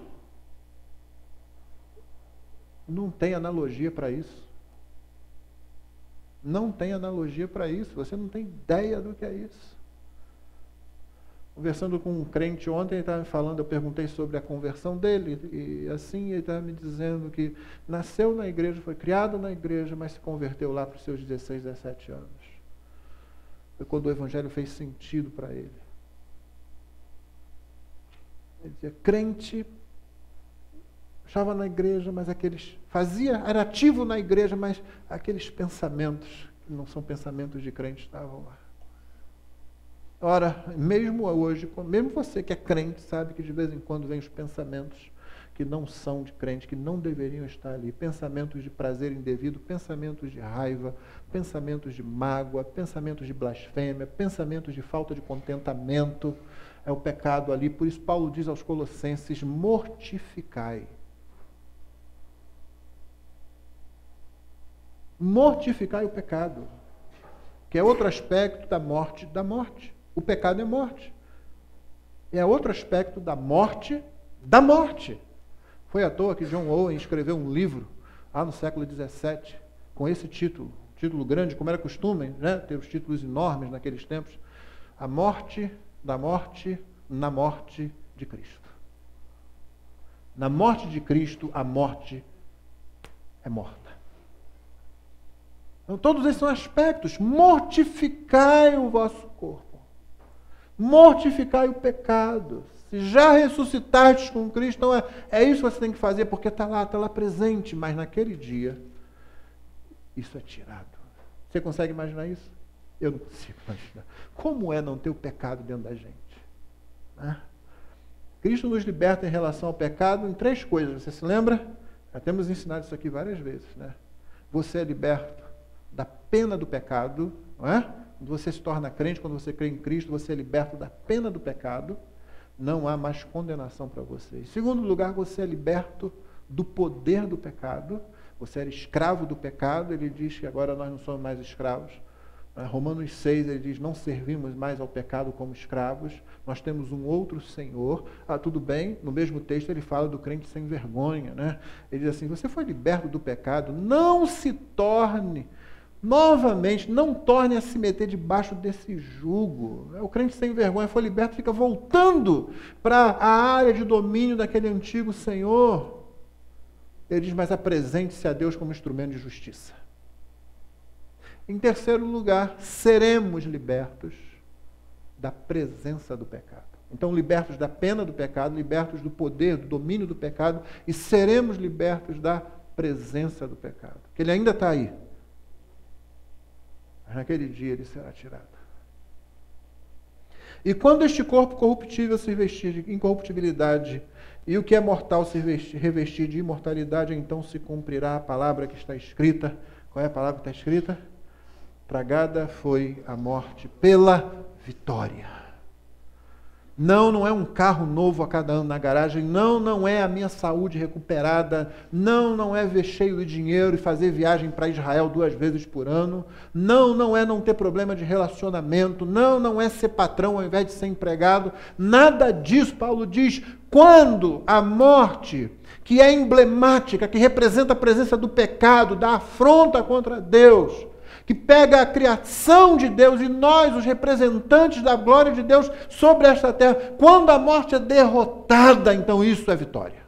Não tem analogia para isso. Não tem analogia para isso, você não tem ideia do que é isso. Conversando com um crente ontem, ele estava me falando, eu perguntei sobre a conversão dele, e assim ele estava me dizendo que nasceu na igreja, foi criado na igreja, mas se converteu lá para os seus 16, 17 anos. Foi quando o evangelho fez sentido para ele. Ele dizia, crente, estava na igreja, mas era ativo na igreja, mas aqueles pensamentos, que não são pensamentos de crente, estavam lá. Ora, mesmo hoje, mesmo você que é crente, sabe que de vez em quando vem os pensamentos que não são de crente, que não deveriam estar ali. Pensamentos de prazer indevido, pensamentos de raiva, pensamentos de mágoa, pensamentos de blasfêmia, pensamentos de falta de contentamento. É o pecado ali. Por isso Paulo diz aos Colossenses, mortificai. Mortificai o pecado, que é outro aspecto da morte. O pecado é morte. É outro aspecto da morte. Foi à toa que John Owen escreveu um livro, lá no século XVII, com esse título grande, como era costume, né, ter os títulos enormes naqueles tempos, A Morte da Morte na Morte de Cristo. Na morte de Cristo, a morte é morta. Então, todos esses são aspectos. Mortificai o vosso corpo. Mortificai o pecado. Se já ressuscitastes com Cristo, então é isso que você tem que fazer, porque está lá presente. Mas naquele dia, isso é tirado. Você consegue imaginar isso? Eu não consigo imaginar. Como é não ter o pecado dentro da gente? Né? Cristo nos liberta em relação ao pecado em 3 coisas. Você se lembra? Já temos ensinado isso aqui várias vezes. Né? Você é liberto da pena do pecado, não é? Quando você se torna crente, quando você crê em Cristo, você é liberto da pena do pecado, não há mais condenação para você. Em segundo lugar, você é liberto do poder do pecado, você era escravo do pecado, ele diz que agora nós não somos mais escravos. Romanos 6, ele diz, não servimos mais ao pecado como escravos, nós temos um outro Senhor. Tudo bem, no mesmo texto ele fala do crente sem vergonha, né? Ele diz assim, você foi liberto do pecado, não se torne Novamente, não torne a se meter debaixo desse jugo. O crente sem vergonha foi liberto, fica voltando para a área de domínio daquele antigo senhor. Ele diz, mas apresente-se a Deus como instrumento de justiça. Em terceiro lugar, seremos libertos da presença do pecado. Então, libertos da pena do pecado, libertos do poder, do domínio do pecado, e seremos libertos da presença do pecado. Que ele ainda está aí. Mas naquele dia ele será tirado. E quando este corpo corruptível se vestir de incorruptibilidade, e o que é mortal se revestir de imortalidade, então se cumprirá a palavra que está escrita. Qual é a palavra que está escrita? Tragada foi a morte pela vitória. Não é um carro novo a cada ano na garagem. Não é a minha saúde recuperada. Não é ver cheio de dinheiro e fazer viagem para Israel 2 vezes por ano. Não é não ter problema de relacionamento. Não é ser patrão ao invés de ser empregado. Nada disso, Paulo diz. Quando a morte, que é emblemática, que representa a presença do pecado, da afronta contra Deus, que pega a criação de Deus e nós, os representantes da glória de Deus sobre esta terra, quando a morte é derrotada, então isso é vitória.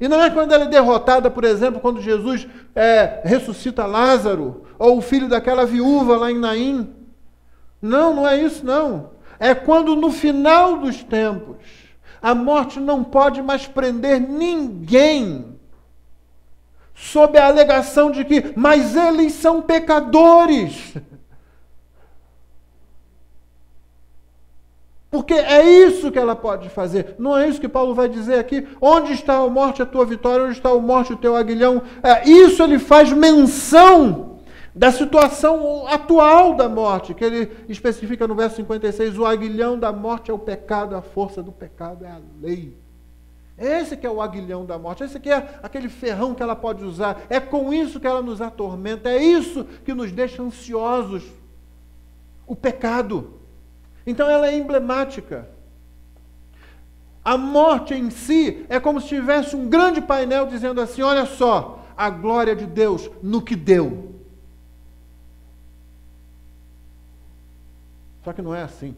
E não é quando ela é derrotada, por exemplo, quando Jesus ressuscita Lázaro, ou o filho daquela viúva lá em Naim. Não é isso não. É quando no final dos tempos, a morte não pode mais prender ninguém, sob a alegação de que, mas eles são pecadores. Porque é isso que ela pode fazer. Não é isso que Paulo vai dizer aqui. Onde está a morte, a tua vitória? Onde está a morte, o teu aguilhão? Isso ele faz menção da situação atual da morte, que ele especifica no verso 56, o aguilhão da morte é o pecado, a força do pecado é a lei. Esse que é o aguilhão da morte, esse que é aquele ferrão que ela pode usar, é com isso que ela nos atormenta, é isso que nos deixa ansiosos, o pecado. Então ela é emblemática. A morte em si é como se tivesse um grande painel dizendo assim, olha só, a glória de Deus no que deu. Só que não é assim.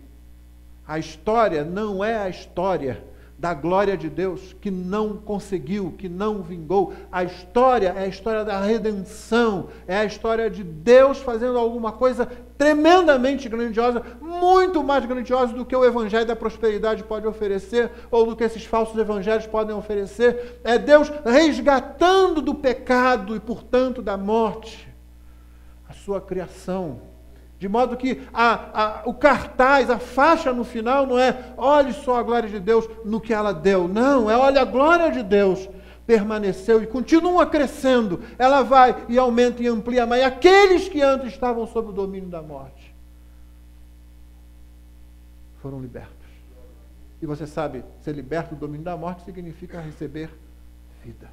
A história não é a história da glória de Deus, que não conseguiu, que não vingou. A história é a história da redenção, é a história de Deus fazendo alguma coisa tremendamente grandiosa, muito mais grandiosa do que o evangelho da prosperidade pode oferecer, ou do que esses falsos evangelhos podem oferecer. É Deus resgatando do pecado e, portanto, da morte a sua criação. De modo que o cartaz, a faixa no final não é olhe só a glória de Deus no que ela deu. Não, é olha a glória de Deus permaneceu e continua crescendo. Ela vai e aumenta e amplia mais. Aqueles que antes estavam sob o domínio da morte foram libertos. E você sabe, ser liberto do domínio da morte significa receber vida.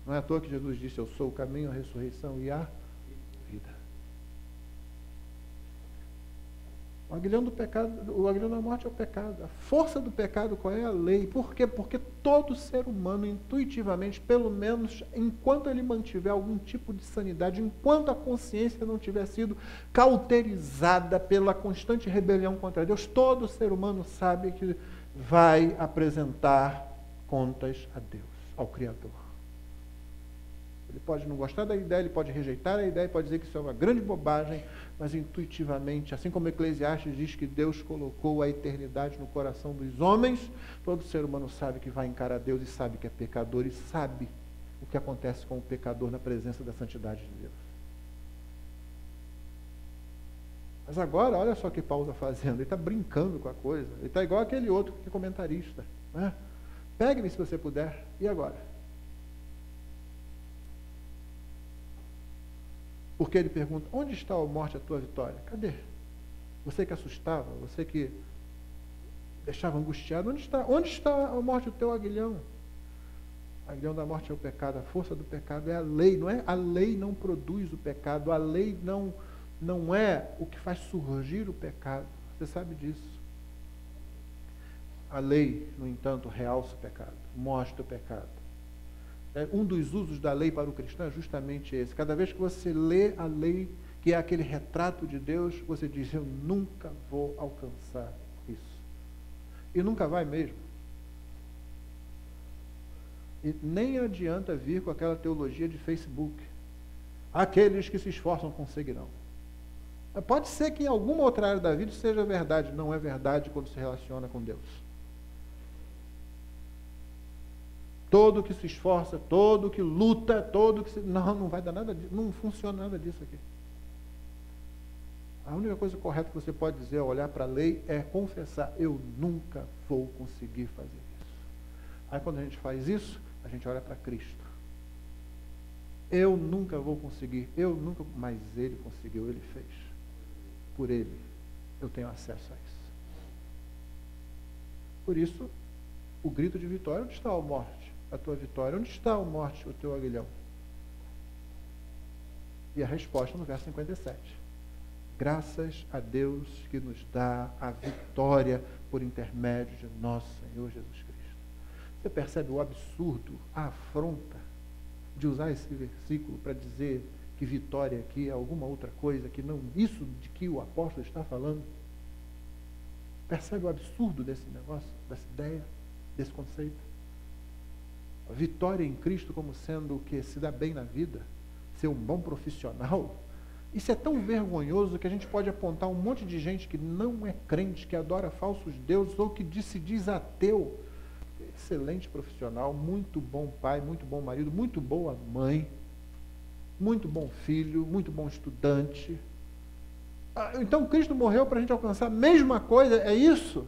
Não é à toa que Jesus disse, eu sou o caminho, a ressurreição e a vida. O aguilhão do pecado, o aguilhão da morte é o pecado. A força do pecado, qual é a lei? Por quê? Porque todo ser humano, intuitivamente, pelo menos enquanto ele mantiver algum tipo de sanidade, enquanto a consciência não tiver sido cauterizada pela constante rebelião contra Deus, todo ser humano sabe que vai apresentar contas a Deus, ao Criador. Ele pode não gostar da ideia, ele pode rejeitar a ideia, pode dizer que isso é uma grande bobagem, mas intuitivamente, assim como Eclesiastes diz que Deus colocou a eternidade no coração dos homens, todo ser humano sabe que vai encarar Deus e sabe que é pecador e sabe o que acontece com o pecador na presença da santidade de Deus. Mas agora, olha só o que Paulo está fazendo, ele está brincando com a coisa, ele está igual aquele outro que é comentarista. Né? Pegue-me se você puder, e agora? Porque ele pergunta, onde está a morte, a tua vitória? Cadê? Você que assustava, você que deixava angustiado, onde está a morte, o teu aguilhão? O aguilhão da morte é o pecado, a força do pecado é a lei, não é? A lei não produz o pecado, a lei não é o que faz surgir o pecado. Você sabe disso. A lei, no entanto, realça o pecado, mostra o pecado. Um dos usos da lei para o cristão é justamente esse. Cada vez que você lê a lei, que é aquele retrato de Deus, você diz, eu nunca vou alcançar isso. E nunca vai mesmo. E nem adianta vir com aquela teologia de Facebook. Aqueles que se esforçam conseguirão. Pode ser que em alguma outra área da vida seja verdade, não é verdade quando se relaciona com Deus. Todo que se esforça, todo que luta, todo que se... Não vai dar nada disso, não funciona nada disso aqui. A única coisa correta que você pode dizer ao olhar para a lei é confessar, eu nunca vou conseguir fazer isso. Aí quando a gente faz isso, a gente olha para Cristo. Eu nunca vou conseguir, mas Ele conseguiu, Ele fez. Por Ele, eu tenho acesso a isso. Por isso, o grito de vitória, onde está a morte? A tua vitória. Onde está a morte, o teu aguilhão? E a resposta no verso 57. Graças a Deus que nos dá a vitória por intermédio de nosso Senhor Jesus Cristo. Você percebe o absurdo, a afronta de usar esse versículo para dizer que vitória aqui é alguma outra coisa, que não isso de que o apóstolo está falando? Percebe o absurdo desse negócio, dessa ideia, desse conceito? A vitória em Cristo como sendo o que se dá bem na vida, ser um bom profissional. Isso é tão vergonhoso que a gente pode apontar um monte de gente que não é crente, que adora falsos deuses ou que se diz ateu. Excelente profissional, muito bom pai, muito bom marido, muito boa mãe, muito bom filho, muito bom estudante. Então Cristo morreu para a gente alcançar a mesma coisa, é isso?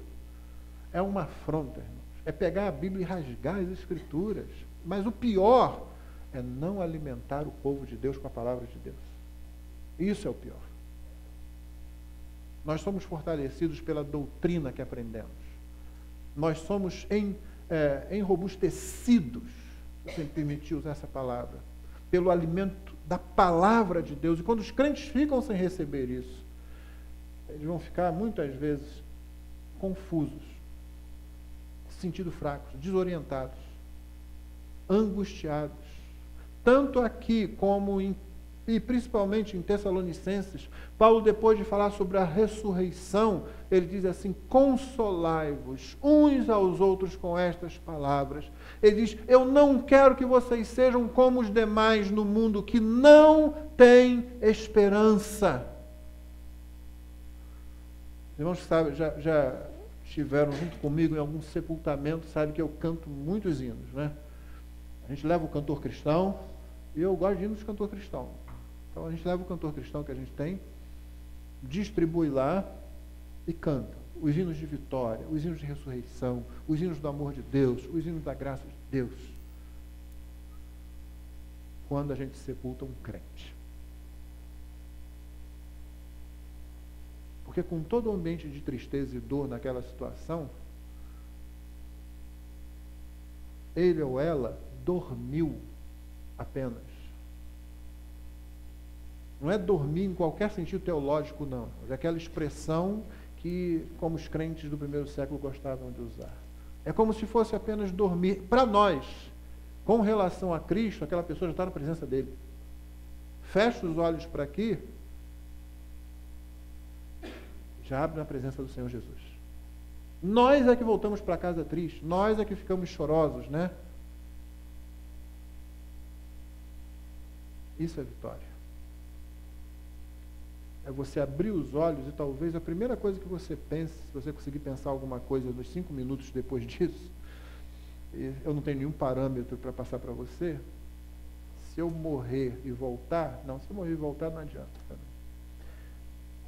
É uma afronta, irmãos. É pegar a Bíblia e rasgar as Escrituras. Mas o pior é não alimentar o povo de Deus com a palavra de Deus. Isso é o pior. Nós somos fortalecidos pela doutrina que aprendemos. Nós somos enrobustecidos, se você me permitir usar essa palavra, pelo alimento da palavra de Deus. E quando os crentes ficam sem receber isso, eles vão ficar muitas vezes confusos, se sentindo fracos, desorientados, angustiados. Tanto aqui como e principalmente em Tessalonicenses, Paulo, depois de falar sobre a ressurreição, ele diz assim, consolai-vos uns aos outros com estas palavras. Ele diz, eu não quero que vocês sejam como os demais no mundo que não têm esperança. Os irmãos que já estiveram junto comigo em algum sepultamento, sabem que eu canto muitos hinos, né? A gente leva o cantor cristão, e eu gosto de hinos de cantor cristão. Então a gente leva o cantor cristão que a gente tem, distribui lá e canta. Os hinos de vitória, os hinos de ressurreição, os hinos do amor de Deus, os hinos da graça de Deus. Quando a gente sepulta um crente. Porque com todo o ambiente de tristeza e dor naquela situação, ele ou ela dormiu apenas. Não é dormir em qualquer sentido teológico, não. É aquela expressão que, como os crentes do primeiro século gostavam de usar. É como se fosse apenas dormir. Para nós, com relação a Cristo, aquela pessoa já está na presença dele. Fecha os olhos para aqui, já abre na presença do Senhor Jesus. Nós é que voltamos para casa triste, nós é que ficamos chorosos, né? Isso é vitória. É você abrir os olhos e talvez a primeira coisa que você pense, se você conseguir pensar alguma coisa nos 5 minutos depois disso, eu não tenho nenhum parâmetro para passar para você, se eu morrer e voltar, não, se eu morrer e voltar não adianta também.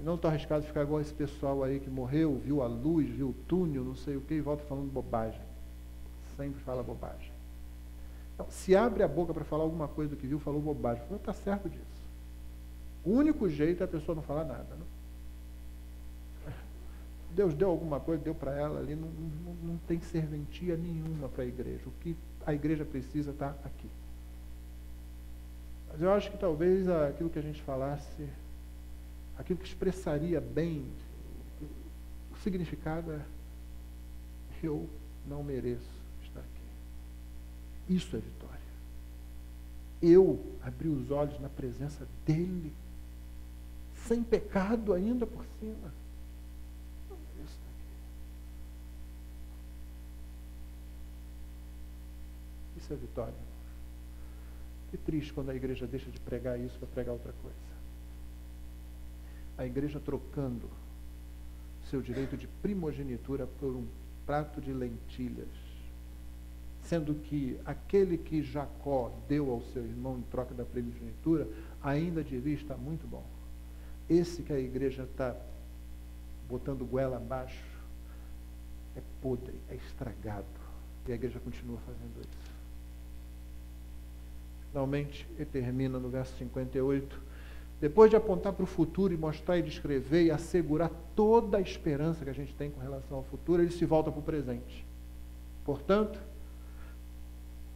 Eu não estou arriscado de ficar igual esse pessoal aí que morreu, viu a luz, viu o túnel, não sei o que, e volta falando bobagem. Sempre fala bobagem. Então, se abre a boca para falar alguma coisa do que viu, falou bobagem. Está certo disso. O único jeito é a pessoa não falar nada. Não? Deus deu alguma coisa, deu para ela ali, não tem serventia nenhuma para a igreja. O que a igreja precisa está aqui. Mas eu acho que talvez aquilo que a gente falasse, aquilo que expressaria bem o significado é: eu não mereço estar aqui. Isso é vitória. eu abri os olhos na presença dele, sem pecado ainda por cima. Isso é vitória. Que triste quando a igreja deixa de pregar isso para pregar outra coisa. A igreja trocando seu direito de primogenitura por um prato de lentilhas, sendo que aquele que Jacó deu ao seu irmão em troca da primogenitura ainda devia estar muito bom. Esse que a igreja está botando goela abaixo é podre, é estragado, e a igreja continua fazendo isso. Finalmente, ele termina no verso 58, depois de apontar para o futuro e mostrar e descrever e assegurar toda a esperança que a gente tem com relação ao futuro, ele se volta para o presente. Portanto,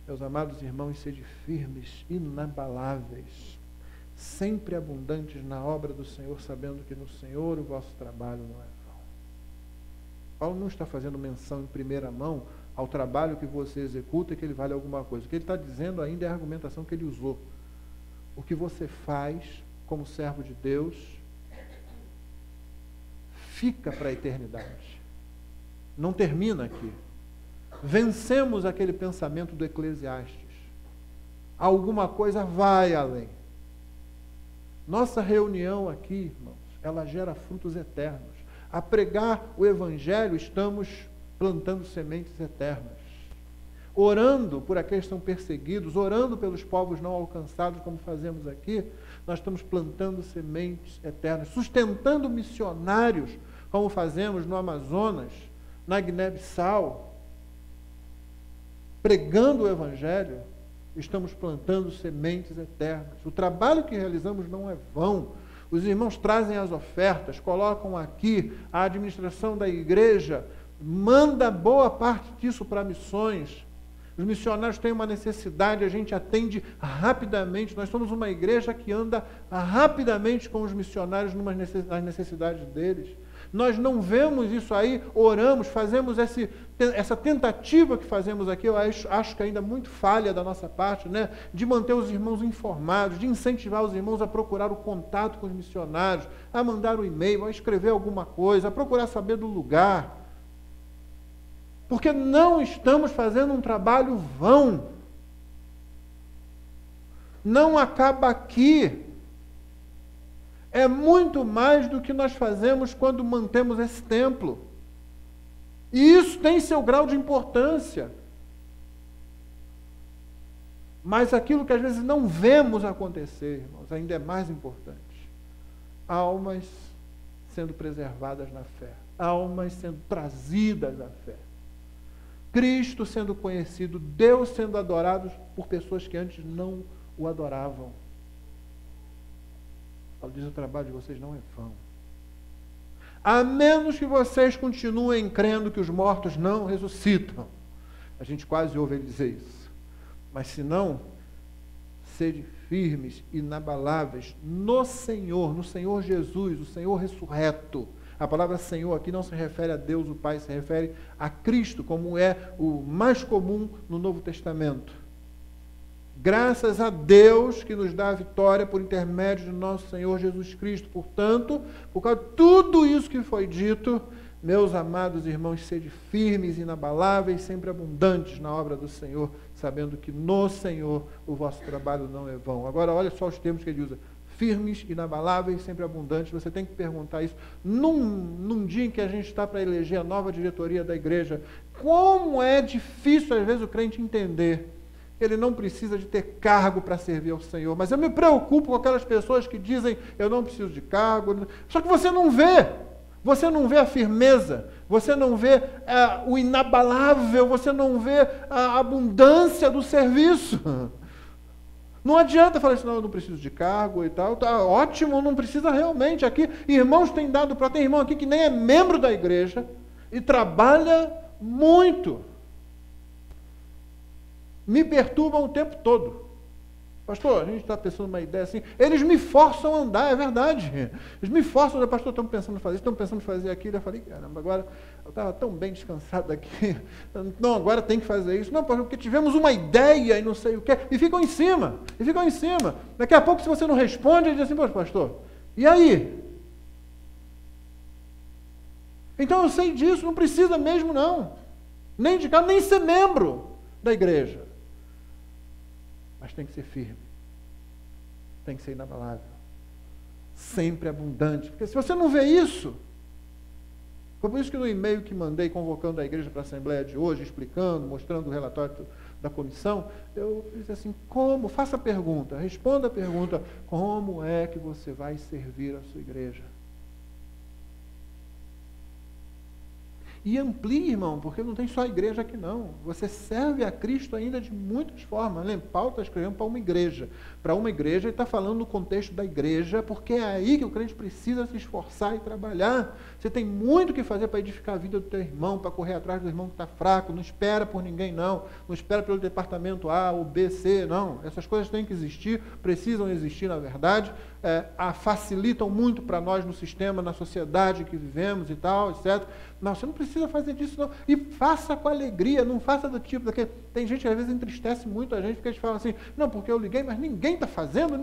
meus amados irmãos, sede firmes, inabaláveis, sempre abundantes na obra do Senhor, sabendo que no Senhor o vosso trabalho não é vão. Paulo não está fazendo menção em primeira mão ao trabalho que você executa e que ele vale alguma coisa. O que ele está dizendo ainda é a argumentação que ele usou. O que você faz como servo de Deus fica para a eternidade. Não termina aqui. Vencemos aquele pensamento do Eclesiastes. Alguma coisa vai além. Nossa reunião aqui, irmãos, ela gera frutos eternos. A pregar o Evangelho, estamos plantando sementes eternas. Orando por aqueles que estão perseguidos, orando pelos povos não alcançados, como fazemos aqui, nós estamos plantando sementes eternas, sustentando missionários, como fazemos no Amazonas, na Guiné-Bissau, pregando o Evangelho, estamos plantando sementes eternas. O trabalho que realizamos não é vão. Os irmãos trazem as ofertas, colocam aqui, a administração da igreja manda boa parte disso para missões. Os missionários têm uma necessidade, a gente atende rapidamente. Nós somos uma igreja que anda rapidamente com os missionários nas necessidades deles. Nós não vemos isso aí, oramos, fazemos essa tentativa que fazemos aqui, eu acho que ainda muito falha da nossa parte, né? De manter os irmãos informados, de incentivar os irmãos a procurar o contato com os missionários, a mandar um e-mail, a escrever alguma coisa, a procurar saber do lugar. Porque não estamos fazendo um trabalho vão. Não acaba aqui. É muito mais do que nós fazemos quando mantemos esse templo. E isso tem seu grau de importância. Mas aquilo que às vezes não vemos acontecer, irmãos, ainda é mais importante. Almas sendo preservadas na fé. Almas sendo trazidas à fé. Cristo sendo conhecido, Deus sendo adorado por pessoas que antes não o adoravam. Paulo diz, o trabalho de vocês não é vão. A menos que vocês continuem crendo que os mortos não ressuscitam. A gente quase ouve ele dizer isso. Mas se não, sede firmes, inabaláveis no Senhor Jesus, o Senhor ressurreto. A palavra Senhor aqui não se refere a Deus o Pai, se refere a Cristo, como é o mais comum no Novo Testamento. Graças a Deus que nos dá a vitória por intermédio de nosso Senhor Jesus Cristo. Portanto, por causa de tudo isso que foi dito, meus amados irmãos, sede firmes, inabaláveis, sempre abundantes na obra do Senhor, sabendo que no Senhor o vosso trabalho não é vão. Agora, olha só os termos que ele usa. Firmes, inabaláveis, sempre abundantes. Você tem que perguntar isso num dia em que a gente está para eleger a nova diretoria da igreja. Como é difícil, às vezes, o crente entender que ele não precisa de ter cargo para servir ao Senhor. Mas eu me preocupo com aquelas pessoas que dizem, eu não preciso de cargo. Só que você não vê. Você não vê a firmeza. Você não vê o inabalável. Você não vê a abundância do serviço. Não adianta falar assim, não, eu não preciso de cargo e tal. Tá ótimo, não precisa realmente. Aqui, irmãos têm dado para... Tem irmão aqui que nem é membro da igreja e trabalha muito. Me perturbam o tempo todo. Pastor, a gente está pensando uma ideia assim. Eles me forçam a andar, é verdade. Eles me forçam, pastor, estamos pensando em fazer isso, estamos pensando em fazer aquilo. Eu falei, caramba, agora eu estava tão bem descansado aqui. Não, agora tem que fazer isso. Não, porque tivemos uma ideia e não sei o quê. E ficam em cima, Daqui a pouco, se você não responde, ele diz assim, poxa, pastor, e aí? Então eu sei disso, não precisa mesmo não. Nem de cá, nem ser membro da igreja. Mas tem que ser firme. Tem que ser inabalável. Sempre abundante. Porque se você não vê isso, foi por isso que no e-mail que mandei convocando a igreja para a Assembleia de hoje, explicando, mostrando o relatório da comissão, eu disse assim, como? Faça a pergunta, responda a pergunta, como é que você vai servir a sua igreja? E amplie, irmão, porque não tem só a igreja aqui não. Você serve a Cristo ainda de muitas formas. Paulo está escrevendo para uma igreja. Para uma igreja, ele está falando no contexto da igreja, porque é aí que o crente precisa se esforçar e trabalhar. Você tem muito o que fazer para edificar a vida do teu irmão, para correr atrás do irmão que está fraco. Não espera por ninguém, não. Não espera pelo departamento A, ou B, C, não. Essas coisas têm que existir, precisam existir, na verdade. Facilitam muito para nós no sistema, na sociedade que vivemos e tal, etc. Não, você não precisa fazer disso, não. E faça com alegria, não faça do tipo daquele. Tem gente que às vezes entristece muito a gente, porque eles falam assim, não, porque eu liguei, mas ninguém está fazendo.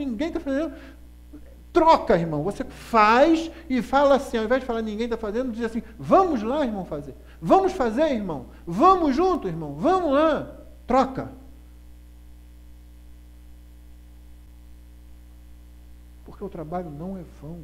Troca, irmão. Você faz e fala assim, ao invés de falar ninguém está fazendo, diz assim, vamos lá, irmão, fazer. Vamos fazer, irmão. Vamos junto, irmão. Vamos lá. Troca. Porque o trabalho não é vão.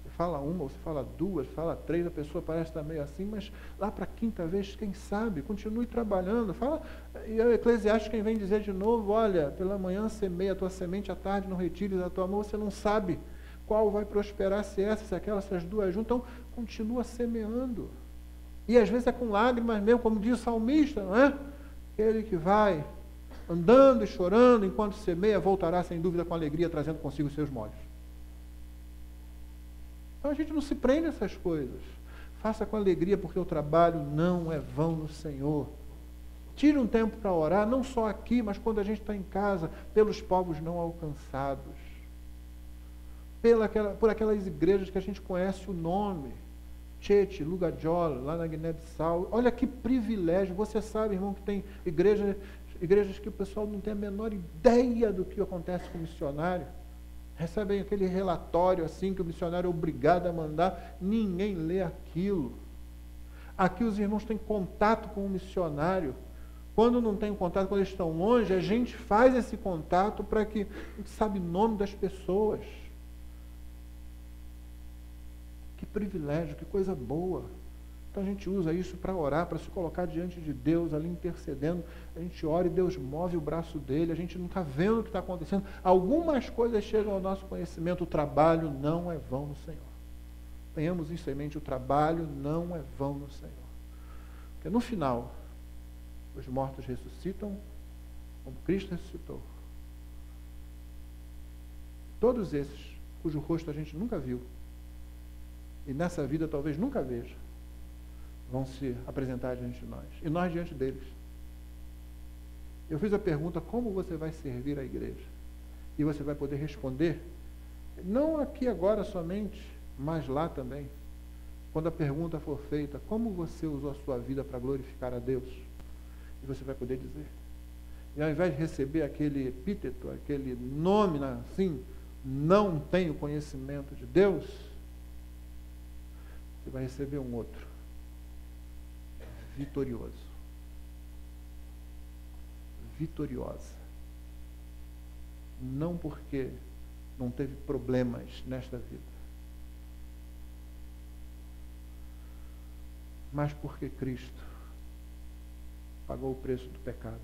Você fala uma, você fala duas, fala três, a pessoa parece estar meio assim, mas lá para a quinta vez, quem sabe, continue trabalhando. Fala, e o Eclesiastes quem vem dizer de novo, olha, pela manhã semeia a tua semente, à tarde não retires a tua mão, você não sabe qual vai prosperar, se essa, se aquela, se as duas juntas, então continua semeando. E às vezes é com lágrimas mesmo, como diz o salmista, não é? Aquele que vai andando e chorando, enquanto semeia, voltará sem dúvida com alegria, trazendo consigo os seus molhos. Então a gente não se prende a essas coisas. Faça com alegria, porque o trabalho não é vão no Senhor. Tire um tempo para orar, não só aqui, mas quando a gente está em casa, pelos povos não alcançados. Por aquelas igrejas que a gente conhece o nome. Tchete, Lugajola, lá na Guiné-Bissau. Olha que privilégio. Você sabe, irmão, que tem igrejas que o pessoal não tem a menor ideia do que acontece com o missionário. Recebem aquele relatório assim que o missionário é obrigado a mandar, ninguém lê aquilo. Aqui os irmãos têm contato com o missionário. Quando não tem contato, quando eles estão longe, a gente faz esse contato para que a gente sabe o nome das pessoas. Que privilégio, que coisa boa. Então a gente usa isso para orar, para se colocar diante de Deus, ali intercedendo. A gente ora e Deus move o braço dele, a gente não está vendo o que está acontecendo. Algumas coisas chegam ao nosso conhecimento, o trabalho não é vão no Senhor. Tenhamos isso em mente, o trabalho não é vão no Senhor. Porque no final, os mortos ressuscitam como Cristo ressuscitou. Todos esses, cujo rosto a gente nunca viu, e nessa vida talvez nunca veja, vão se apresentar diante de nós. E nós diante deles. Eu fiz a pergunta, como você vai servir a igreja? E você vai poder responder, não aqui agora somente, mas lá também. Quando a pergunta for feita, como você usou a sua vida para glorificar a Deus? E você vai poder dizer. E ao invés de receber aquele epíteto, aquele nome assim, não tenho conhecimento de Deus, você vai receber um outro. Vitorioso. Vitoriosa. Não porque não teve problemas nesta vida, mas porque Cristo pagou o preço do pecado,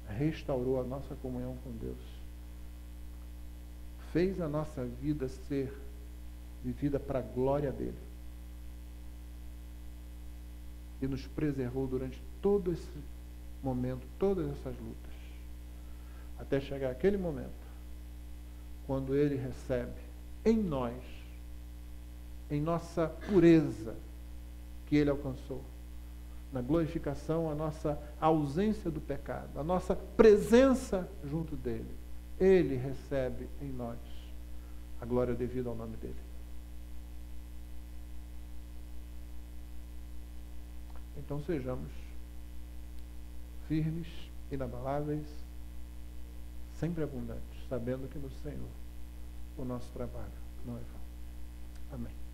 restaurou a nossa comunhão com Deus, fez a nossa vida ser vivida para a glória dele, e nos preservou durante todo esse momento, todas essas lutas, até chegar aquele momento, quando ele recebe em nós, em nossa pureza que ele alcançou, na glorificação, a nossa ausência do pecado, a nossa presença junto dele. Ele recebe em nós a glória devida ao nome dele. Então sejamos firmes, inabaláveis, sempre abundantes, sabendo que no Senhor o nosso trabalho não é vão. Amém.